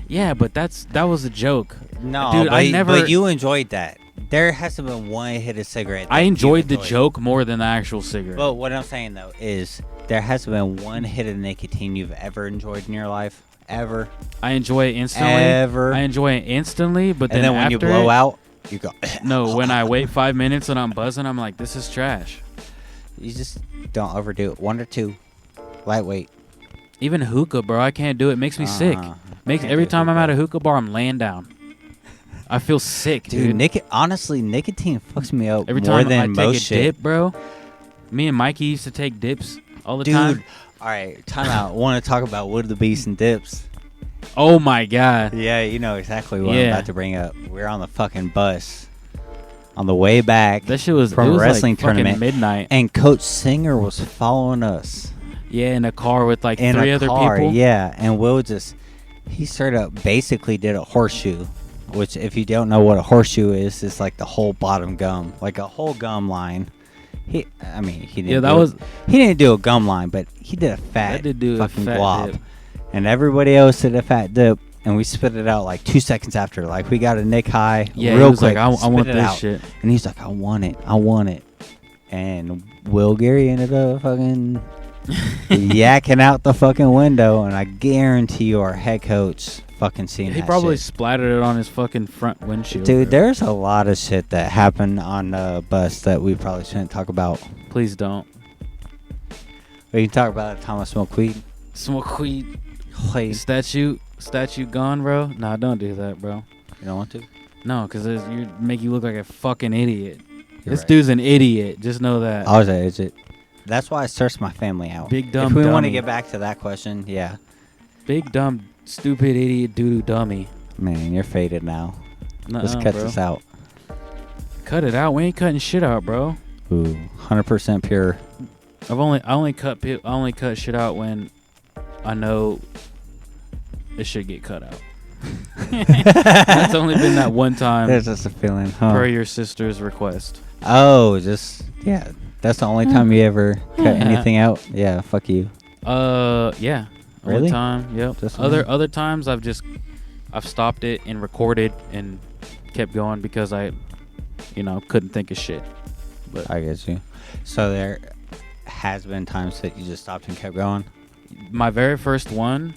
Yeah, but that was a joke. No, dude, but you enjoyed that. There hasn't been one hit a cigarette. I enjoyed the joke more than the actual cigarette. But what I'm saying though is there hasn't been one hit of nicotine you've ever enjoyed in your life. Ever. I enjoy it instantly. Ever. I enjoy it instantly, but then when you blow out, you go. No, when I wait 5 minutes and I'm buzzing, I'm like, this is trash. You just don't overdo it. 1 or 2, lightweight. Even hookah, bro, I can't do it. It makes me sick. Every time I'm at a hookah bar, I'm laying down. I feel sick, dude. Honestly, nicotine fucks me up every more time than I most take a shit. dip, bro. Me and Mikey used to take dips all the time. Dude, all right, time out. Want to talk about Wood of the Beast and dips? Oh my god. Yeah, you know exactly what I'm about to bring up. We're on the fucking bus on the way back. That shit was from a wrestling like tournament midnight, and Coach Singer was following us. Yeah, in a car with like 3 other people. Yeah, and Will he straight up basically did a horseshoe, which if you don't know what a horseshoe is, it's like the whole bottom gum, like a whole gum line. He didn't. Yeah, he didn't do a gum line, but he did a fat fucking glob. Dip. And everybody else did a fat dip, and we spit it out like 2 seconds after. Like, we got a Nick high real quick. Like, I want this shit. And he's like, I want it. And Will Gary ended up fucking yakking out the fucking window, and I guarantee you our head coach fucking seen that shit. He probably splattered it on his fucking front windshield. Dude, there's a lot of shit that happened on the bus that we probably shouldn't talk about. Please don't. We can talk about the time I smoked weed. Smoke weed. Statue gone, bro. Nah, don't do that, bro. You don't want to? No, because you make you look like a fucking idiot. This right. Dude's an idiot. Just know that. I was an idiot. That's why I searched my family out. Big dumb. If we want to dummy. get back to that question, yeah. Big dumb, stupid idiot, doo-doo dummy. Man, you're faded now. Let's cut this out. Cut it out. We ain't cutting shit out, bro. Ooh, 100% pure. I only cut shit out when I know it should get cut out. That's only been that one time. There's just a feeling, huh? Per your sister's request. Oh, yeah. That's the only time you ever cut anything out? Yeah, fuck you. Yeah. Really? One time, yep. Other times I've stopped it and recorded and kept going because I couldn't think of shit. But I get you. So there has been times that you just stopped and kept going. my very first one,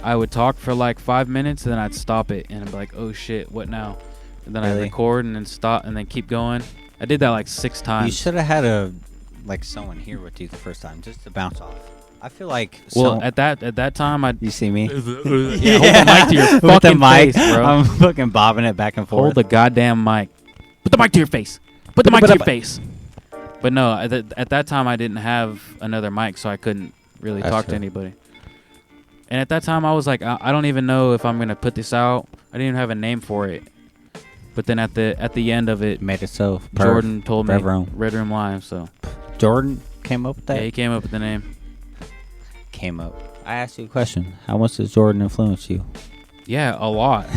I would talk for like 5 minutes, and then I'd stop it, and I'd be like, "Oh shit, what now?" And then I'd Really? record, and then stop, and then keep going. I did that like 6 times. You should have had someone here with you the first time just to bounce off. I feel like Well, at that time, I you see me? hold the mic to your With the fucking mic, face, bro. I'm fucking bobbing it back and forth. Hold the goddamn mic. Put the mic to your face. Put the mic to your face. But no, at that time I didn't have another mic, so I couldn't really That's talk true. to anybody. And at that time I was like, I don't even know if I'm gonna put this out. I didn't even have a name for it. But then at the end of it, Made it so. Jordan told me Red Room. Red Room Live. So Jordan came up with that. yeah, he came up with the name. Came up. I asked you a question. How much does Jordan influence you? Yeah, a lot.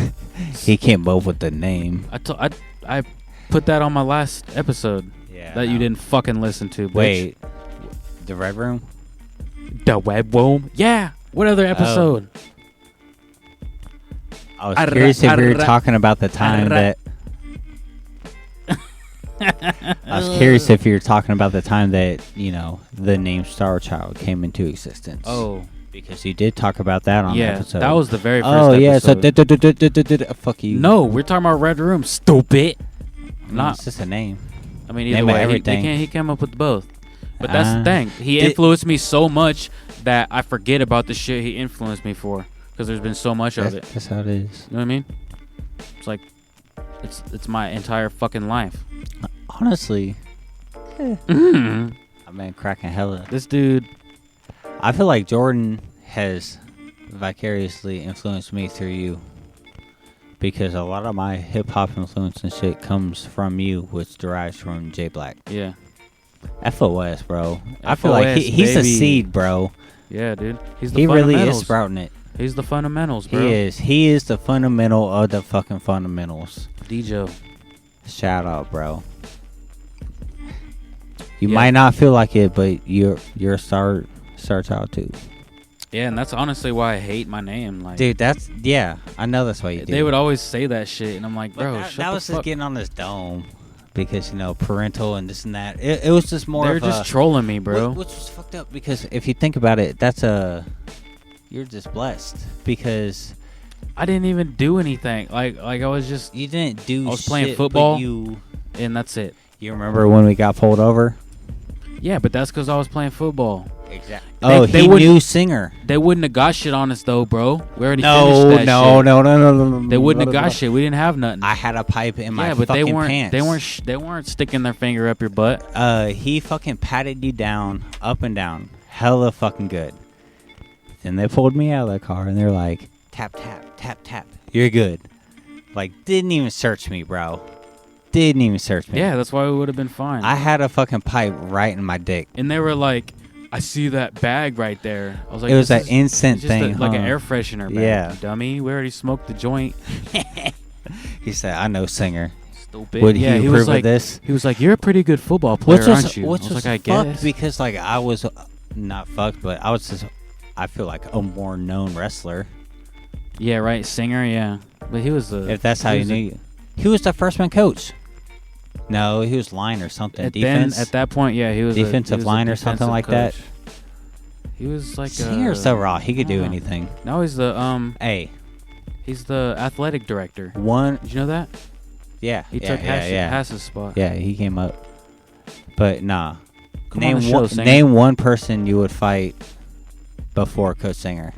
He came up with the name. I put that on my last episode Yeah. that you didn't fucking listen to. Bitch. Wait. The Red Room? The Web Room. Yeah. What other episode? I was curious if you were talking about the time arra. that. I was curious if you were talking about the time that, the name Star Child came into existence. Oh. Because you did talk about that on the Yeah, episode. that was the very first Oh, yeah. So, episode. fuck you. No, we're talking about Red Room. Stupid. Not. It's just a name. I mean, either name of way, everything. he came up with both. But that's the thing. He Did- influenced me so much that I forget about the shit he influenced me for. Because there's been so much of it. That's how it is. You know what I mean? It's like, it's my entire fucking life. Honestly, Mhm. I've been cracking hella. This dude. I feel like Jordan has vicariously influenced me through you. Because a lot of my hip hop influence and shit comes from you, which derives from J Black. Yeah. FOS, bro. I feel like FOS, he's a baby. seed, bro. Yeah, dude. He's the He really fundamentals. is sprouting it. He's the fundamentals, bro. He is. He is the fundamental of the fucking fundamentals. DJ. Shout out, bro. You Yeah. might not feel like it, but you're a star child too. Yeah, and that's honestly why I hate my name. Like, Dude, I know that's why you do. they would always say that shit, and I'm like, But bro, that, shut that the was fuck. just getting on this dome because parental and this and that. It was just more. They're of just a, trolling me, bro. Which was fucked up because if you think about it, you're just blessed because I didn't even do anything. Like I was just, you didn't do. I was playing shit, football. but and that's it. You remember when we got pulled over? Yeah, but that's because I was playing football. Exactly. They- they he wouldn't- knew Singer. They wouldn't have got shit on us though, bro. We already finished that shit. No. They wouldn't have got shit. We didn't have nothing. I had a pipe in my yeah, but fucking they weren't. pants. They weren't sticking their finger up your butt. He fucking patted you down, up and down, hella fucking good. Then they pulled me out of the car and they're like, tap, tap, tap, tap. You're good. Like, didn't even search me, bro. Didn't even search me. Yeah, that's why we would have been fine. I had a fucking pipe right in my dick. and they were like, "I see that bag right there." I was like, It was "This an is- instant it's just thing. like an huh? air freshener bag." Yeah. You dummy. We already smoked the joint. He said, I know Singer. Stupid. Would yeah, he was approve like, of this? He was like, "You're a pretty good football player, Which was, aren't you?" which I was was like, "I fucked guess." because, like, I was not fucked, but I was just, I feel like a more known wrestler. Yeah, right. Singer. Yeah, but he was the. If that's how he you was knew you. He was the freshman coach. No, he was line or something. Defense. At that point, yeah, he was Defensive he was line a or something defensive like that. coach. He was like Singer's so raw. He could do yeah. anything. Now he's the Hey, he's the athletic director. one. Did you know that? Yeah. He yeah, took yeah. Hass's spot. Yeah, he came up. But nah. Come on the Name show, one. Singer. Name one person you would fight before Coach Singer.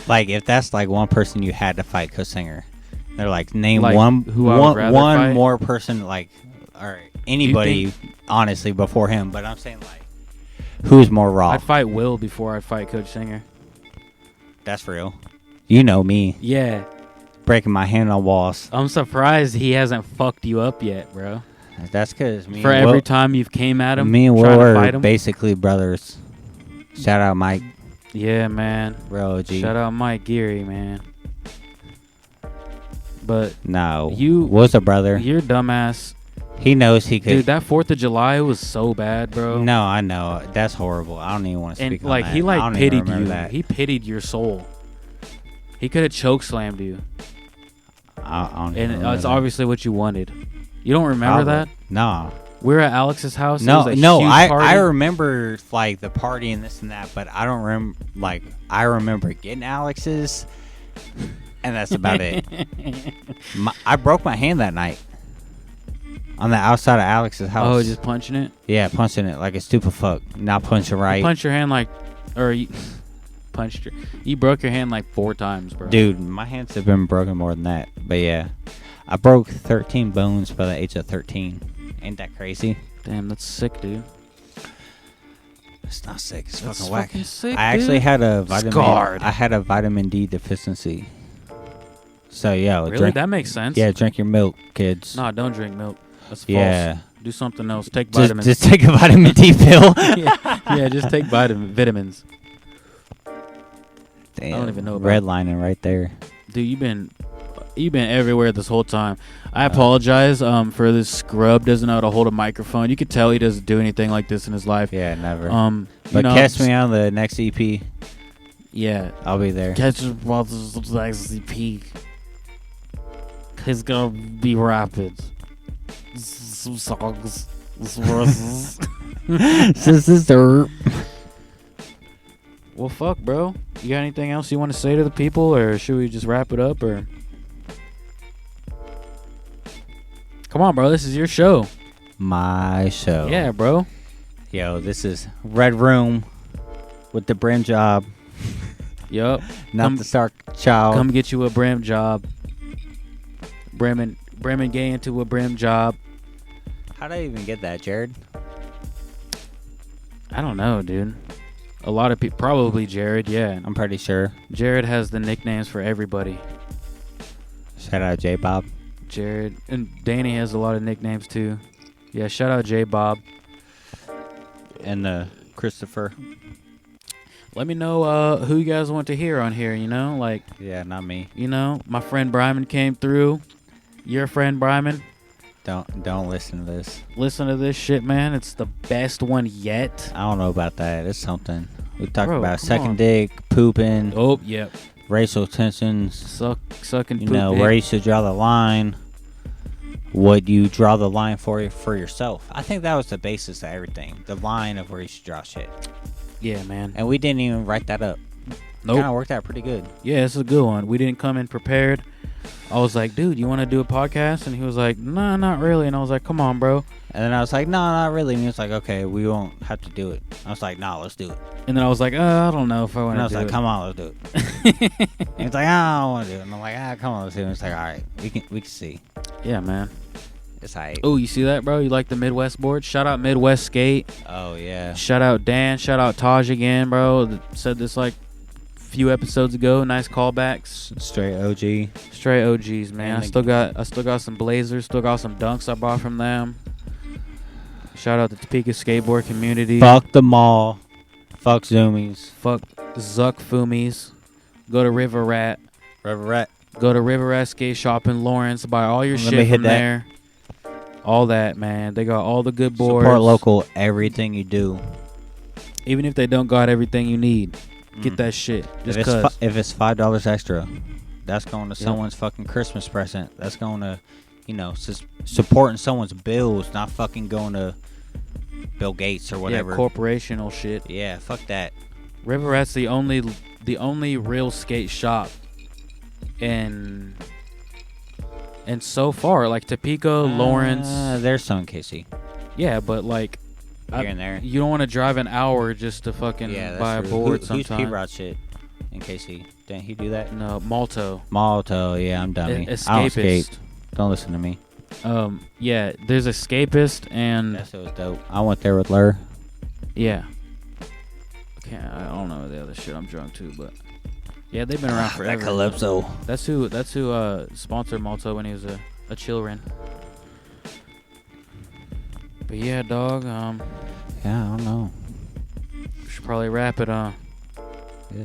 Like if that's like one person you had to fight Coach Singer, they're like name Like, one who I would rather one fight? more person like or anybody honestly before him. But I'm saying like who's more raw? I'd fight Will before I'd fight Coach Singer. That's real. You know me Yeah, breaking my hand on walls. I'm surprised he hasn't fucked you up yet, bro. That's because me For and every Will, time you've came at him, me and trying Will to fight are him. basically brothers. Shout out Mike, Yeah, man. real OG. Shout out Mike Geary, man. But No, You- was a brother. your dumbass, He knows he could. dude. That 4th of July was so bad, bro. No, I know that's horrible. I don't even want to and speak on like that. he I like don't even pitied remember you. That. He pitied your soul. He could have choke slammed you. I don't and even remember it's that. obviously what you wanted. You don't remember that? No. We were at Alex's house. No, it was a no. huge I party. remember like the party and this and that, but I don't remember. Like I remember getting Alex's, and that's about it. I broke my hand that night on the outside of Alex's house. Oh, just punching it? Yeah, punching it like a stupid fuck. Not punching right. You punched your hand like, or you you broke your hand like 4 times, bro. Dude, my hands have been broken more than that. But yeah, I broke 13 bones by the age of 13. Ain't that crazy? Damn, that's sick, dude. It's not sick. It's That's fucking whack. fucking sick, I actually dude. had a vitamin. Scarred. I had a vitamin D deficiency. So yo, Really? That makes sense. Yeah, drink your milk, kids. Nah, don't drink milk. That's false. Yeah. Do something else. Take vitamins. Just take a vitamin D pill. yeah, just take vitamins. Damn, I don't even know about redlining right there. Dude, you've been everywhere this whole time. I apologize for this scrub doesn't know how to hold a microphone. You could tell he doesn't do anything like this in his life. Yeah, never. But But catch me on the next EP. Yeah. I'll be there. Catch us on the next EP. It's gonna be rapid. Some songs. Some verses. Sister. Well, fuck, bro. You got anything else you want to say to the people, or should we just wrap it up, or? Come on, bro. This is your show. My show. Yeah, bro. Yo, this is Red Room with the Brimjob. Yup. Not the Stark Child. Come get you a brim job. Bremen gay into a brim job. How'd I even get that, Jared? I don't know, dude. A lot of people, probably Jared, yeah. I'm pretty sure. Jared has the nicknames for everybody. Shout out J Bob. Jared. And Danny has a lot of nicknames, too. Yeah, shout out J Bob. And Christopher. Let me know who you guys want to hear on here, you know? Like, Yeah, not me. you know, my friend Bryman came through. Your friend Bryman. Don't listen to this. Listen to this shit, man. It's the best one yet. I don't know about that. It's something. We talked Bro, about come second on. dick, pooping, Oh, yep. racial tensions. Sucking You poop know, dick. where you should draw the line. What you draw the line for yourself. I think that was the basis of everything. The line of where you should draw shit. Yeah, man. And we didn't even write that up. Nope. Kind of worked out pretty good. Yeah, it's a good one. We didn't come in prepared. I was like, dude, you want to do a podcast? And he was like, nah, not really. And I was like, come on, bro. And then I was like, no, not really. And he was like, okay, we won't have to do it. I was like, no, let's do it. And then I was like, I don't know if I want And I to was do like, it. come on, let's do it. And he's like, I don't want to do it. And I'm like, come on, let's do it. And it's like, all right, we can see. Yeah, man. It's all right. Oh, you see that, bro? You like the Midwest board? Shout out Midwest Skate. Oh, yeah. Shout out Dan. Shout out Taj again, bro. Said this like a few episodes ago. Nice callbacks. Straight OG. Straight OGs, man. And I still got some Blazers. Still got some dunks I bought from them. Shout out the Topeka skateboard community. Fuck the mall. Fuck Zoomies. Fuck Zuck Fumis. Go to River Rat. Go to River Rat Skate Shop in Lawrence. Buy all your Let me shit hit from that. there. All that, man. They got all the good boards. Support local. Everything you do. Even if they don't got everything you need, get that shit. Just cause. If it's $5 extra, that's going to someone's fucking Christmas present. That's going to, supporting someone's bills, not fucking going to Bill Gates or whatever. Yeah, corporational shit. Yeah, fuck that. River Rat's the only real skate shop in. And so far, like Topeka, Lawrence. There's some in KC. Yeah, but like. Here and there. You don't want to drive an hour just to fucking buy a board Who's sometimes. P-Rod shit in KC? Didn't he do that? No, Malto. Malto, yeah, I'm dummy. I don't skate. Escapist. Don't listen to me. Yeah, there's Escapist and That shit was dope. I went there with Lur. yeah. I don't know the other shit. I'm drunk too, but yeah, they've been around forever. That Calypso. That's who sponsored Malto when he was a children. But yeah, dog. Yeah, I don't know. We should probably wrap it. Yeah,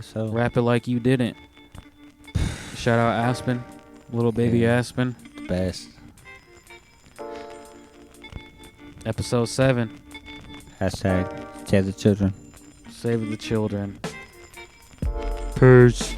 so. Wrap it like you didn't. Shout out Aspen, little baby Yeah. Aspen. The best. Episode 7. Hashtag save the children. Save the children. Peace.